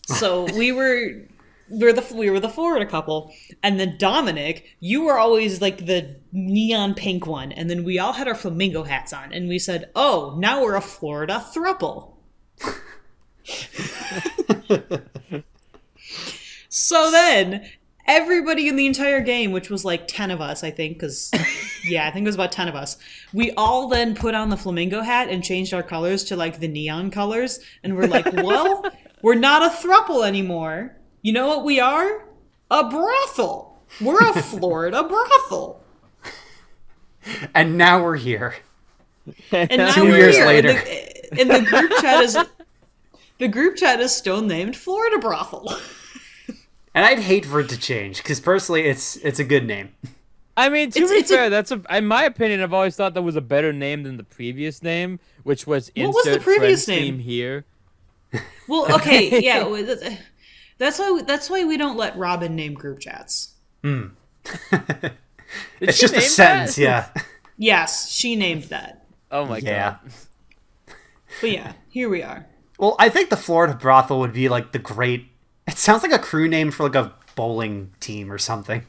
So we were the Florida couple. And then Dominic, you were always like the neon pink one. And then we all had our flamingo hats on. And we said, oh, now we're a Florida throuple. So then... everybody in the entire game, which was like 10 of us, I think, because, yeah, I think it was about 10 of us, we all then put on the flamingo hat and changed our colors to, like, the neon colors. And we're like, well, we're not a throuple anymore. You know what we are? A brothel. We're a Florida brothel. And now we're here. And now 2 we're years here. later. And the group chat is still named Florida Brothel. And I'd hate for it to change, because personally, it's a good name. I mean, to be fair, in my opinion, I've always thought that was a better name than the previous name, which was What was the previous name name here. Well, okay, yeah, that's why we don't let Robin name group chats. It's just a sentence, yeah. Yes, she named that. Oh my god. But yeah, here we are. Well, I think the Florida Brothel would be like the great... It sounds like a crew name for like a bowling team or something.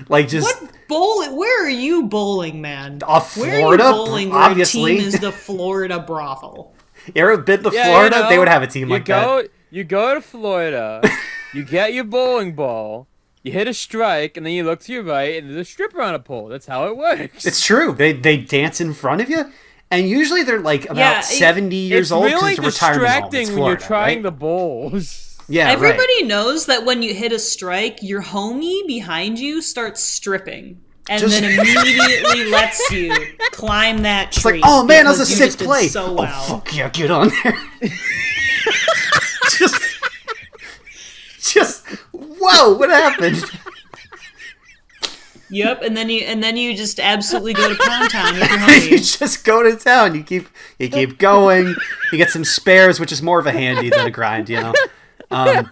Like just... What bowling? Where are you bowling, man? Florida, where are you bowling obviously. Where a team is the Florida Brothel? You ever been to Florida? They would have a team like that. You go to Florida, you get your bowling ball, you hit a strike, and then you look to your right, and there's a stripper on a pole. That's how it works. It's true. They dance in front of you, and usually they're like about 70 years old because it's really it's a retirement home. It's distracting Florida, when you're trying right? the bowls. Yeah, Everybody knows that when you hit a strike, your homie behind you starts stripping. And then immediately lets you climb that tree. It's like, oh man, that was a because you sick just did play. So well. Oh fuck yeah, get on there. just, whoa, what happened? Yep, and then you just absolutely go to Pound Town with your You homie. just go to town. You keep going. You get some spares, which is more of a handy than a grind, you know. I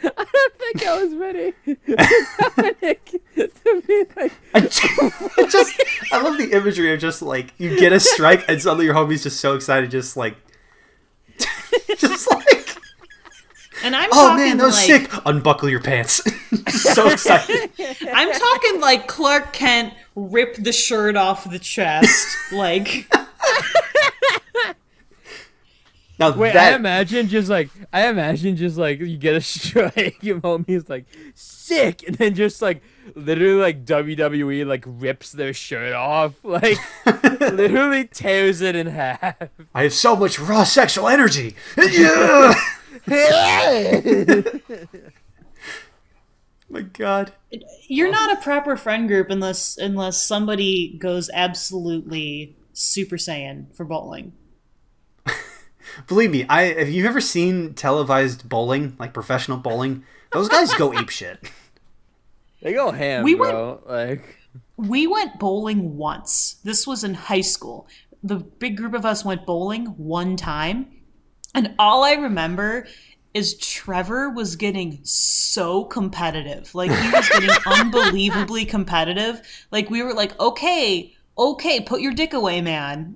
don't think I was ready. Dominic, to be like, I love the imagery of just like you get a strike and suddenly your homie's just so excited, just like, And I'm oh talking man, that was like sick. Unbuckle your pants. So excited. I'm talking like Clark Kent rip the shirt off the chest, like. Now wait, that I imagine just like you get a strike, your homie's like sick, and then just like literally like WWE like rips their shirt off, like literally tears it in half. I have so much raw sexual energy. Yeah. My God. You're not a proper friend group unless somebody goes absolutely Super Saiyan for bowling. Believe me, have you ever seen televised bowling, like professional bowling? Those guys go ape shit. They go ham, We bro. Like We went bowling once. This was in high school. The big group of us went bowling one time, and all I remember is Trevor was getting so competitive. Like, he was getting unbelievably competitive. Like, we were like, okay, put your dick away, man.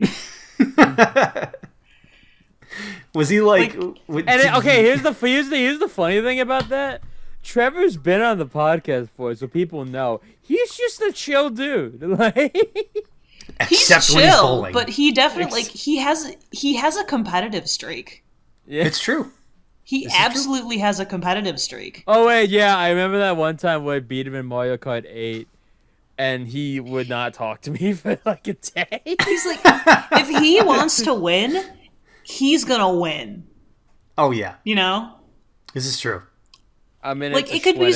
Was he like? okay, here's the funny thing about that. Trevor's been on the podcast before, so people know he's just a chill dude. Like, except He's when he's chill, bowling. but he definitely like he has a competitive streak. yeah. It's true. He absolutely has a competitive streak. Oh wait, yeah, I remember that one time where I beat him in Mario Kart 8, and he would not talk to me for like a day. He's like, if he wants to win, he's gonna win. Oh yeah, You know, this is true. I'm in like it it could be.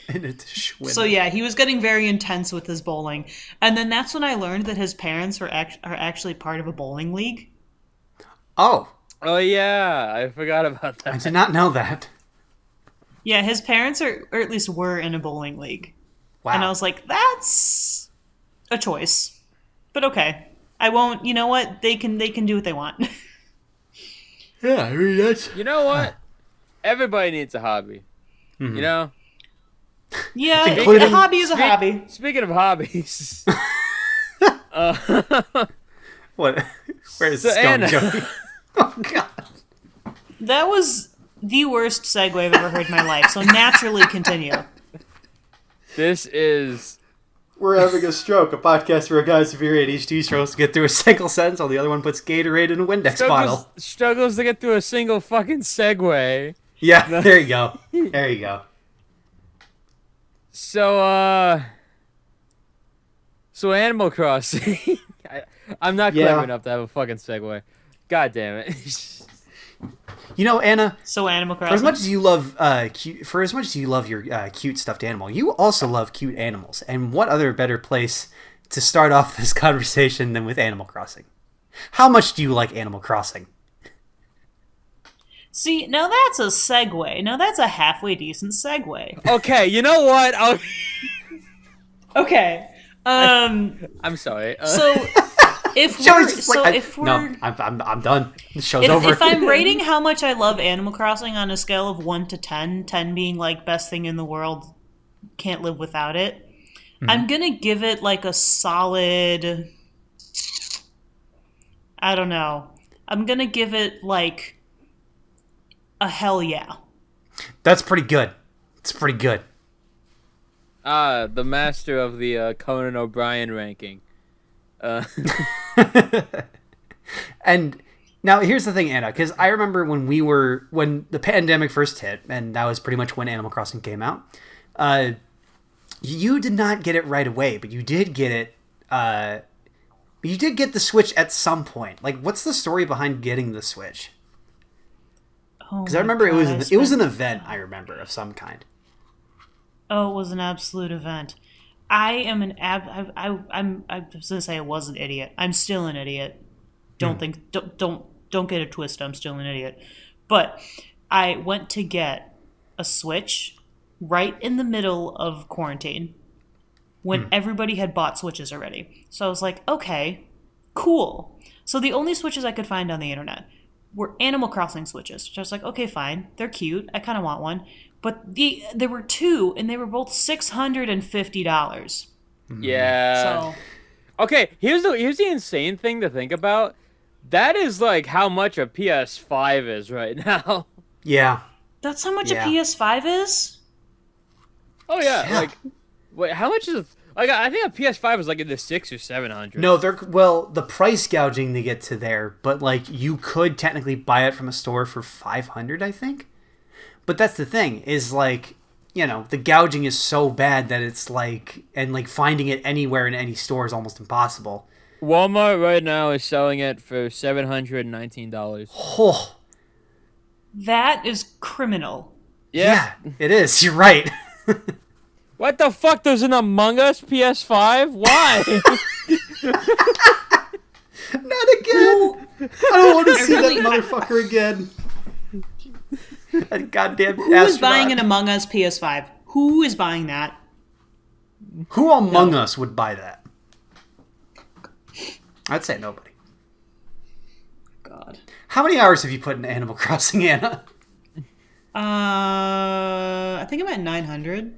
And it's Schwinn. So yeah, he was getting very intense with his bowling, and then that's when I learned that his parents are actually part of a bowling league. Oh, Oh yeah, I forgot about I that. did not know that. Yeah, his parents are, or at least were, in a bowling league, Wow. and I was like, that's a choice, but okay, I won't. You know what? They can do what they want. yeah, I mean that's. You know what? Everybody needs a hobby. Mm-hmm. You know. Yeah, Including- a hobby is a hobby. Speaking of hobbies, What? Where is So, this going, Anna- Joey? Oh God. That was the worst segue I've ever heard in my life. So naturally, continue. this is We're having a stroke. A podcast where a guy with severe ADHD struggles to get through a single sentence, while the other one puts Gatorade in a Windex bottle. struggles to get through a single fucking segue. Yeah, there you go. There you go. So Animal Crossing. I'm not clever Yeah. enough to have a fucking segue. God damn it. You know, Anna, So Animal for as Crossing. much as you love your cute stuffed animal, you also love cute animals. And what other better place to start off this conversation than with Animal Crossing? How much do you like Animal Crossing? See, now that's a segue. Now that's a halfway decent segue. Okay, you know what? Okay. I'm sorry. So if Joey's we're just like, if we're no, I'm done. The show's over. if I'm rating how much I love Animal Crossing on a scale of 1 to 10, 10 being like best thing in the world, can't live without it, I'm gonna give it like a solid. I don't know. I'm gonna give it like a hell yeah. That's pretty good. It's pretty good. The master of the Conan O'Brien ranking. And now here's the thing, Anna, because I remember when the pandemic first hit, and that was pretty much when Animal Crossing came out. You did not get it right away, but you did get it. You did get the Switch at some point. Like, what's the story behind getting the Switch? Because I remember it was an event. I remember of some kind. Oh, it was an absolute event. I am an I was gonna say I was an idiot. I'm still an idiot. Don't get it twisted. I'm still an idiot. But I went to get a Switch right in the middle of quarantine when everybody had bought Switches already. So I was like, okay, cool. So the only Switches I could find on the internet were Animal Crossing Switches, which I was like, okay, fine. They're cute. I kind of want one. But there were two, and they were both $650. Yeah. So Okay, here's the insane thing to think about. That is like how much a PS5 is right now. Yeah. that's how much Yeah. a PS5 is? Oh yeah, Yeah. like wait, how much is like I think a PS5 is like in the 600 or 700. No, the price gouging to get to there, but like you could technically buy it from a store for 500, I think. But that's the thing is like, the gouging is so bad that it's like, and like finding it anywhere in any store is almost impossible. Walmart right now is selling it for $719. Oh, That is criminal. yeah, it is. You're right. What the fuck? There's an Among Us PS5? Why? Not again. I don't want to see that motherfucker again. That goddamn Who is astronaut. buying an Among Us PS5? Who is buying that? Who among us would buy that? I'd say nobody. God. How many hours have you put in Animal Crossing, Anna? I think I'm at 900.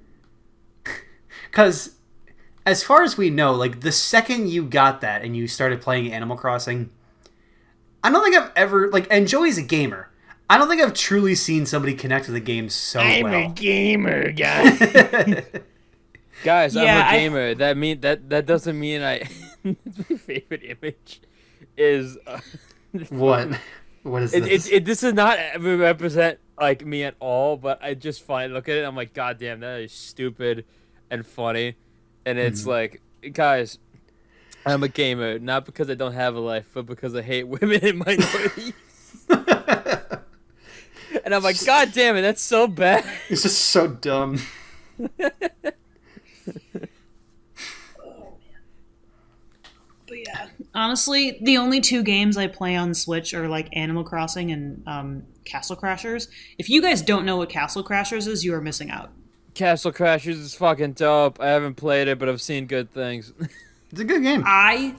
Because, as far as we know, like, the second you got that and you started playing Animal Crossing, I don't think I've ever, like, and Joey's a gamer. I don't think I've truly seen somebody connect to the game so well. gamer, guys. Guys, Yeah, I'm a gamer. That doesn't mean I. My favorite image is. What? What is this? This does not ever represent like me at all, but I just look at it. I'm like, God damn, that is stupid and funny, and it's like, guys, I'm a gamer not because I don't have a life, but because I hate women and minorities. And I'm like, God damn it, that's so bad. It's just so dumb. But yeah. Honestly, the only two games I play on Switch are like Animal Crossing and Castle Crashers. If you guys don't know what Castle Crashers is, you are missing out. Castle Crashers is fucking dope. I haven't played it, but I've seen good things. It's a good game. I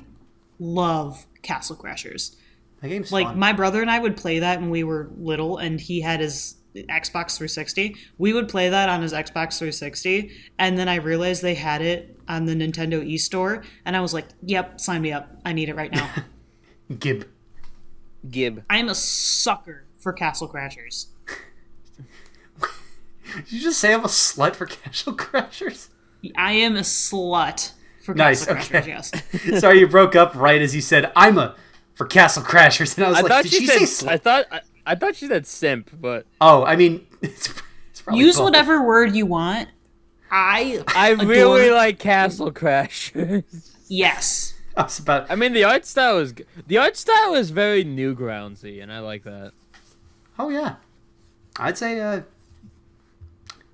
love Castle Crashers. That game's Like, fun. my brother and I would play that when we were little, and he had his Xbox 360. We would play that on his Xbox 360, and then I realized they had it on the Nintendo eStore, and I was like, yep, sign me up. I need it right now. Gib. Gib. I am a sucker for Castle Crashers. Did you just say I'm a slut for Castle Crashers? I am a slut for Nice, Castle Crashers, okay. yes. Sorry, you broke up right as you said, I'm a for Castle Crashers. And I was I like, thought did she she say said. slut? I thought she said simp, but Oh, I mean, it's probably Use both. whatever word you want. I really adore- like Castle Crashers. Yes. I was about. I mean, the art style is very Newgroundsy, and I like that. Oh yeah, I'd say.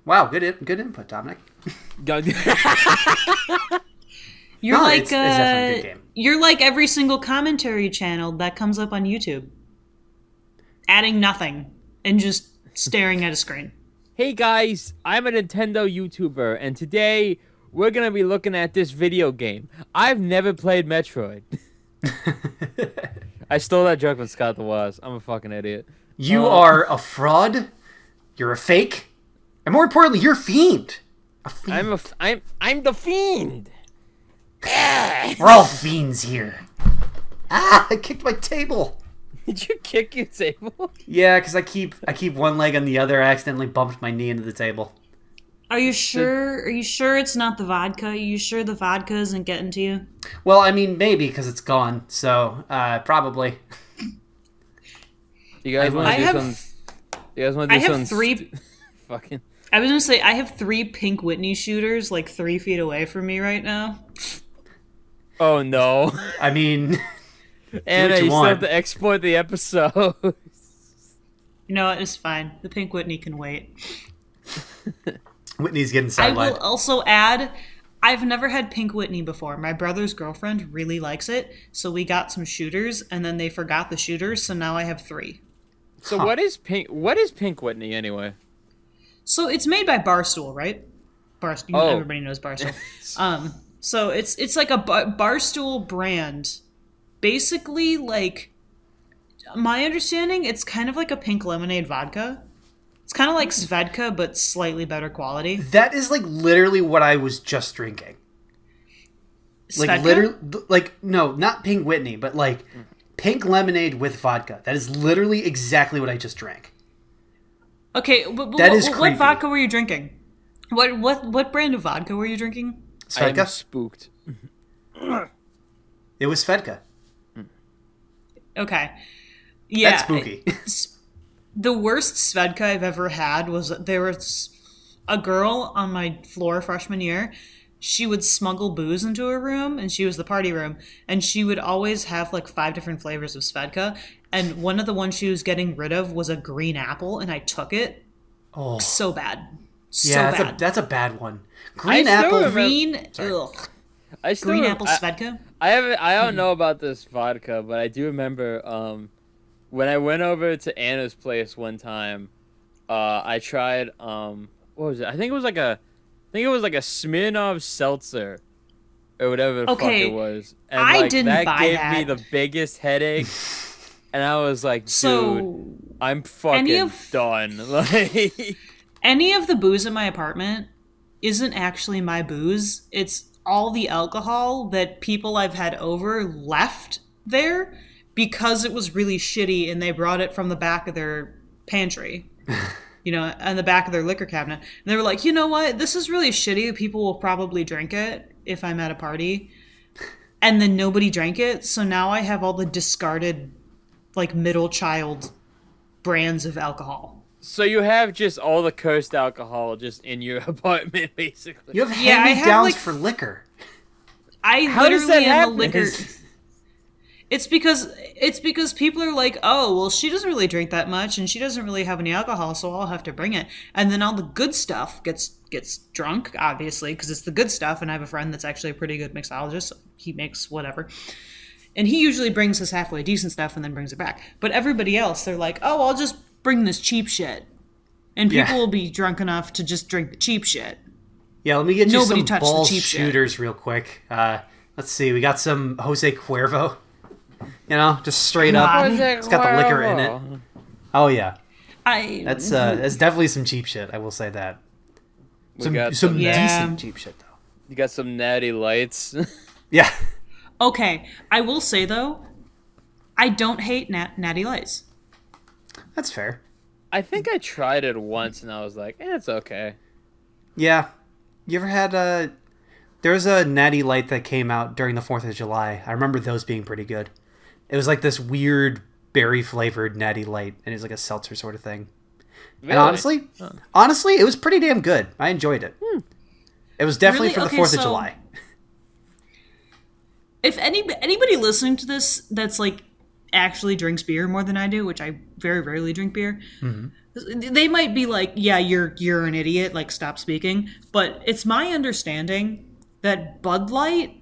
Wow, good input, Dominic. You're No, like it's definitely a good game. you're like every single commentary channel that comes up on YouTube. Adding nothing and just staring at a screen. Hey guys, I'm a Nintendo YouTuber, and today we're gonna be looking at this video game. I've never played Metroid. I stole that joke from Scott the Woz. I'm a fucking idiot. You are a fraud. You're a fake, and more importantly, you're a fiend. A fiend. I'm the fiend. We're all fiends here. Ah! I kicked my table. Did you kick your table? Yeah, because I keep one leg on the other. I accidentally bumped my knee into the table. Are you sure? Are you sure it's not the vodka? Are you sure the vodka isn't getting to you? Well, I mean, maybe because it's gone. So probably. You guys want I to do have- some? You guys want to I do have some? three. Fucking. I was gonna say I have 3 Pink Whitney shooters like 3 feet away from me right now. Oh no. I mean, Anna, what you you still want. have to export the episode. You know what? It's fine. The Pink Whitney can wait. Whitney's getting I will sidelined. also add, I've never had Pink Whitney before. My brother's girlfriend really likes it, so we got some shooters, and then they forgot the shooters, so now I have 3. So what is Pink? What is Pink Whitney anyway? So it's made by Barstool, right? Barstool. Oh. Everybody knows Barstool. So it's like a Barstool brand. Basically, like my understanding, it's kind of like a pink lemonade vodka. It's kind of like Svedka, but slightly better quality. That is like literally what I was just drinking. Like Svedka? literally, like no, not Pink Whitney, but like pink lemonade with vodka. That is literally exactly what I just drank. Okay, but That is what creepy. vodka were you drinking? What brand of vodka were you drinking? I am Svedka? spooked. It was Svedka. Okay. Yeah. That's spooky. The worst Svedka I've ever had was there was a girl on my floor freshman year. She would smuggle booze into her room, and she was the party room, and she would always have like 5 different flavors of Svedka, and one of the ones she was getting rid of was a green apple, and I took it. Oh, So bad. So yeah, bad. that's a bad one. Green I still apple. remember- Green, ugh. I still Green rem- apple I- Svedka? I don't know about this vodka, but I do remember when I went over to Anna's place one time, I tried what was it? I think it was like a Smirnoff seltzer or whatever the fuck Okay, it was. And I like, didn't that buy gave that. me the biggest headache. And I was like, dude, So I'm fucking done. Like any of the booze in my apartment isn't actually my booze. It's all the alcohol that people I've had over left there because it was really shitty and they brought it from the back of their pantry. And the back of their liquor cabinet. And they were like, you know what? This is really shitty. People will probably drink it if I'm at a party. And then nobody drank it. So now I have all the discarded, like, middle child brands of alcohol. so you have just all the cursed alcohol just in your apartment, basically. You have Yeah, I have, hand-me-downs like, for liquor. I How does literally that am happen? a liquor. It's because people are like, oh, well, she doesn't really drink that much, and she doesn't really have any alcohol, so I'll have to bring it. And then all the good stuff gets drunk, obviously, because it's the good stuff. And I have a friend that's actually a pretty good mixologist. So he makes whatever, and he usually brings us halfway decent stuff and then brings it back. But everybody else, they're like, oh, I'll just bring this cheap shit, and people Yeah. will be drunk enough to just drink the cheap shit. Yeah, let me get you Nobody some touched the balls cheap shit. shooters real quick. Let's see. We got some Jose Cuervo. Just straight up. God. It's got the liquor in it. Oh yeah, that's definitely some cheap shit. I will say that. We got Some Yeah. decent cheap shit though. You got some natty lights. Yeah. Okay, I will say though, I don't hate Natty Lights. That's fair. I think I tried it once and I was like, it's okay. Yeah. You ever had there was a Natty Light that came out during the 4th of July. I remember those being pretty good. It was like this weird berry flavored Natty Light, and it was like a seltzer sort of thing. Really? And honestly, it was pretty damn good. I enjoyed it. It was definitely Really? for the Okay, 4th of so- July. If anybody listening to this that's like actually drinks beer more than I do, which I very rarely drink beer, they might be like, "Yeah, you're an idiot. Like, stop speaking." But it's my understanding that Bud Light,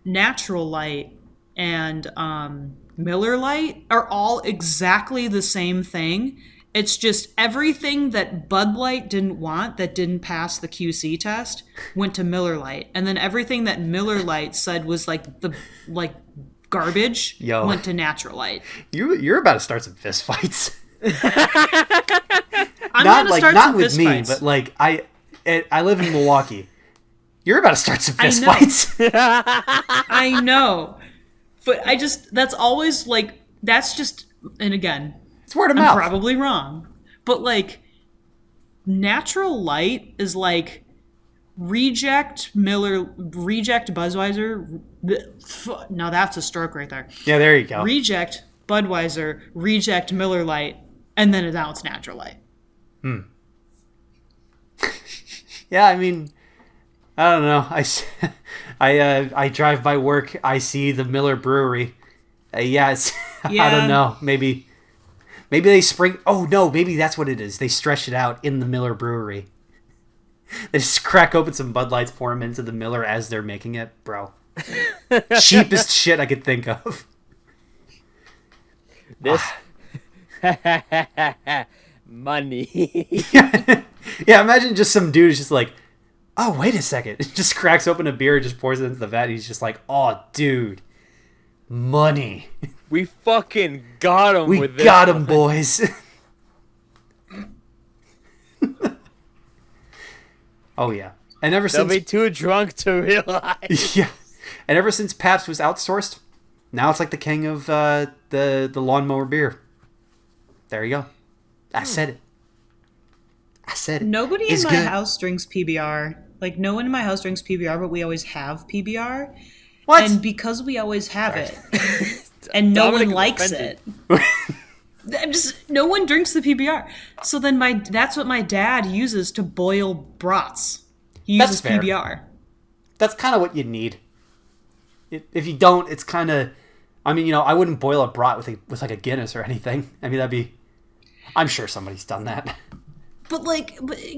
Natural Light, and Miller Light are all exactly the same thing. It's just everything that Bud Light didn't want, that didn't pass the QC test, went to Miller Light, and then everything that Miller Light said was like garbage Yo. went to Natural Light. You're about to start some fist fights. I'm not gonna like start not some with fist me, fights. but like I live in Milwaukee. You're about to start some fist know. fights. I know, but that's always like that's just, and again, It's word of I'm mouth. probably wrong, but like Natural Light is like reject Budweiser. No, that's a stroke right there. Yeah, there you go. Reject Budweiser, reject Miller Light, and then now it's Natural Light. Yeah, I mean, I don't know. I drive by work. I see the Miller Brewery. Yeah, it's, I Yeah. don't know. Maybe they spring. Oh no, maybe that's what it is. They stretch it out in the Miller Brewery. They just crack open some Bud Lights, pour them into the Miller as they're making it, bro. Cheapest shit I could think of. This money. Yeah, imagine just some dude who's just like, oh, wait a second. Just cracks open a beer, just pours it into the vat. And he's just like, oh, dude, money. We fucking got him We with this. got him, boys. Oh, yeah. And ever They'll since... be too drunk to realize. Yeah. And ever since Pabst was outsourced, now it's like the king of the lawnmower beer. There you go. I said it. I said it. Nobody It's in my good. house drinks PBR. Like, no one in my house drinks PBR, but we always have PBR. What? And because we always have it, and no Dominic one likes offended. it, I'm just no one drinks the PBR. So then that's what my dad uses to boil brats. He That's uses fair. PBR. That's kind of what you need. If you don't, it's kind of... I mean, I wouldn't boil a brat with like a Guinness or anything. I mean, that'd be... I'm sure somebody's done that. But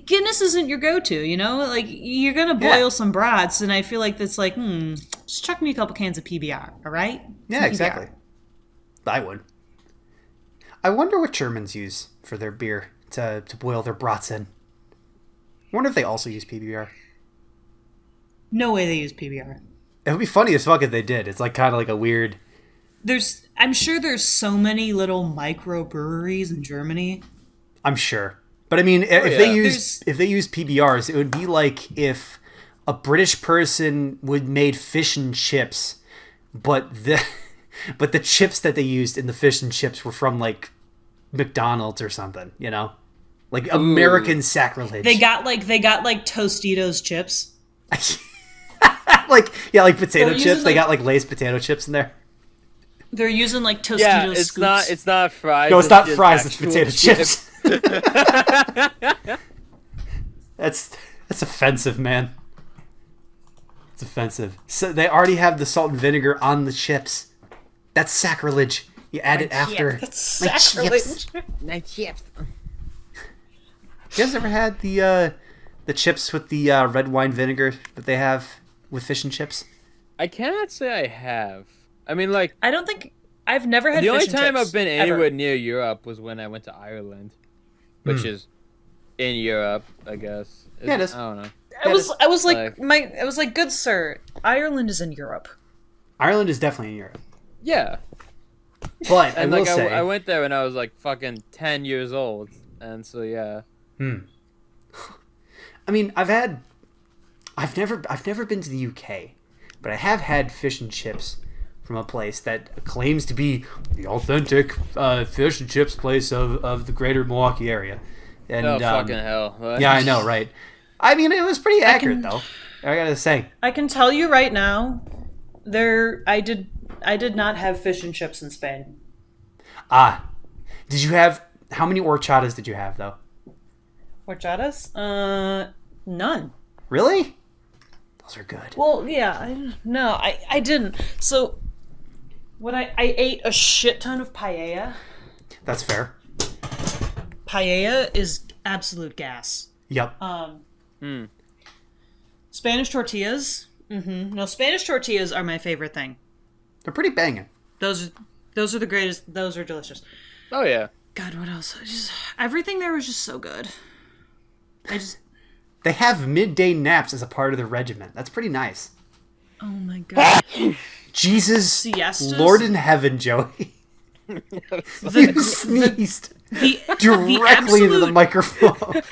Guinness isn't your go-to, Like, you're gonna boil Yeah. some brats, and I feel like that's like, just chuck me a couple cans of PBR, all right? Yeah, Some exactly. PBR. I would. I wonder what Germans use for their beer to boil their brats in. I wonder if they also use PBR. No way they use PBR. It would be funny as fuck if they did. It's like kind of like a weird... I'm sure there's so many little microbreweries in Germany. I'm sure. But I mean, if yeah. they use PBRs, it would be like if a British person made fish and chips, but the chips that they used in the fish and chips were from like McDonald's or something, Like American sacrilege. They got like Tostitos chips. like potato They're chips. using, They got like Lay's potato chips in there. They're using like Tostitos Yeah, it's scoops. not fries. No, it's not just fries. It's actual potato chips. That's offensive, man. It's offensive. So they already have the salt and vinegar on the chips. That's sacrilege. You add it after. That's My sacrilege. Nice chips. You guys ever had the chips with the red wine vinegar that they have with fish and chips? I cannot say I have. I mean, like, I don't think I've never had the only fish and time chips, I've been ever. anywhere near Europe was when I went to Ireland, which is in Europe, I guess. Yeah, it is. I don't know. I was like, good sir, Ireland is in Europe. Ireland is definitely in Europe. Yeah, But I and will like say, I went there when I was like fucking 10 years old, and so yeah. I mean, I've never been to the UK, but I have had fish and chips from a place that claims to be the authentic fish and chips place of the greater Milwaukee area. And Oh fucking hell! yeah, I know, right? I mean, it was pretty accurate though. I gotta say. I can tell you right now, I did not have fish and chips in Spain. Did you have how many horchatas did you have though? Horchatas? None. Really? Those are good. Well, yeah, I didn't. So, when I ate a shit ton of paella. That's fair. Paella is absolute gas. Yep. Spanish tortillas. No, Spanish tortillas are my favorite thing. They're pretty banging. Those are the greatest. Those are delicious. Oh yeah. God, what else? Everything there was just so good. They have midday naps as a part of the regiment. That's pretty nice. Oh my god. Jesus, Siestas? Lord in heaven, Joey. You sneezed directly into the microphone.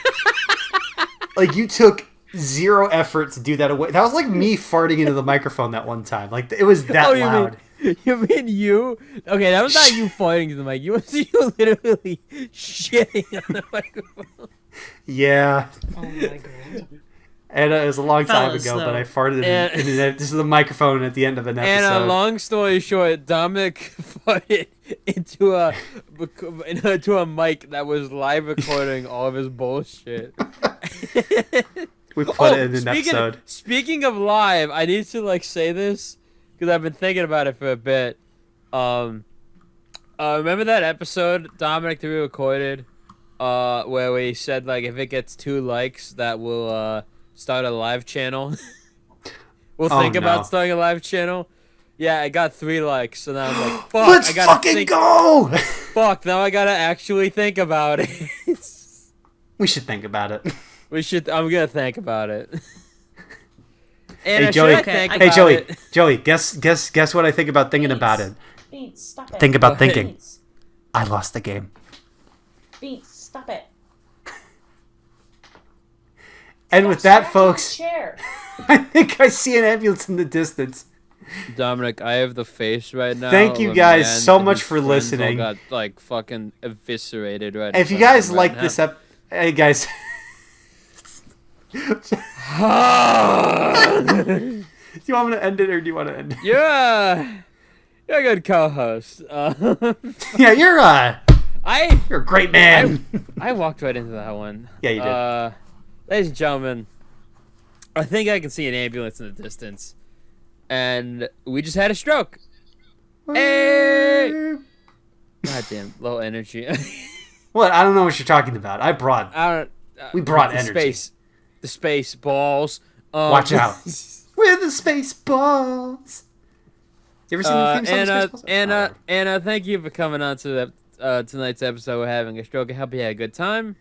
Like you took zero effort to do that away. That was like me farting into the microphone that one time. Like it was that you loud. You mean you? Okay, that was not you fighting to the mic. You was you literally shitting on the microphone. Yeah. Oh my god. And it was a long time Fellas, ago, though. but I farted this is the microphone at the end of an And episode. long story short, Dominic farted into a mic that was live recording all of his bullshit. We put it in an episode. Speaking of live, I need to like say this because I've been thinking about it for a bit. Remember that episode Dominic that we recorded, where we said like if it gets 2 likes, that will start a live channel. We'll think no. about starting a live channel. Yeah, I got 3 likes, so now I'm like, fuck, Let's I gotta fucking think. go! Fuck, now I gotta actually think about it. We should think about it. We should. I'm gonna think about it. And Hey Joey, Okay, hey Joey, guess what I think about thinking about it. Beats, stop it. Think about Go ahead. thinking. Beats, I lost the game. Beats, stop it. And with Stop that, scratching the folks, chair. I think I see an ambulance in the distance. Dominic, I have the face right now. Thank you of a guys man so much whose for friends all listening. Got like fucking eviscerated right. If you in front guys of him like right this now. hey guys, do you want me to end it or do you want to end it? You're a good co-host. Yeah, you're a I great man. I walked right into that one. Yeah, you did. Ladies and gentlemen, I think I can see an ambulance in the distance, and we just had a stroke. Hey! Goddamn, low energy. What? I don't know what you're talking about. We brought the energy. The space balls. Watch out. We're the space balls. You ever seen the theme song to Spaceballs? Anna, thank you for coming on to tonight's episode. We're having a stroke. I hope you had a good time.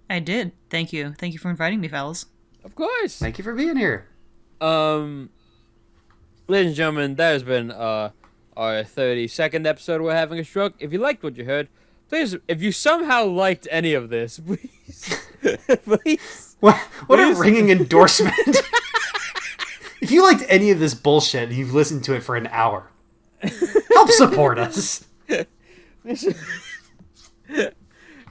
I did. Thank you. Thank you for inviting me, fellas. Of course. Thank you for being here. Ladies and gentlemen, that has been our 32nd episode. We're having a stroke. If you liked what you heard, please, if you somehow liked any of this, please. What a ringing endorsement. If you liked any of this bullshit and you've listened to it for an hour, help support us.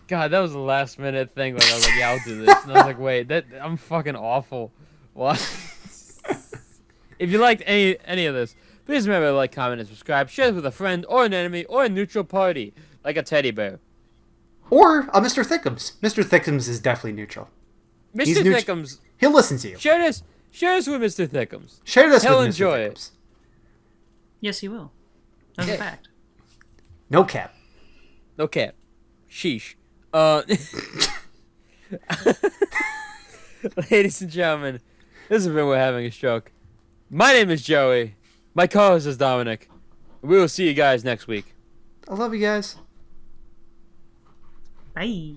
God, that was a last minute thing. Like I was like, yeah, I'll do this, and I was like, wait, I'm fucking awful. What? If you liked any of this, please remember to like, comment, and subscribe. Share it with a friend or an enemy or a neutral party, like a teddy bear. Or a Mr. Thickums. Mr. Thickums is definitely neutral. He's Mr. neut- Thickums, He'll listen to you. share this with Mr. Thickums. Share this He'll with enjoy Mr. it. Thickums. Yes, he will. That's a fact. No cap. No cap. Sheesh. Ladies and gentlemen, this has been We're Having a Stroke. My name is Joey. My co-host is Dominic. We will see you guys next week. I love you guys. Bye.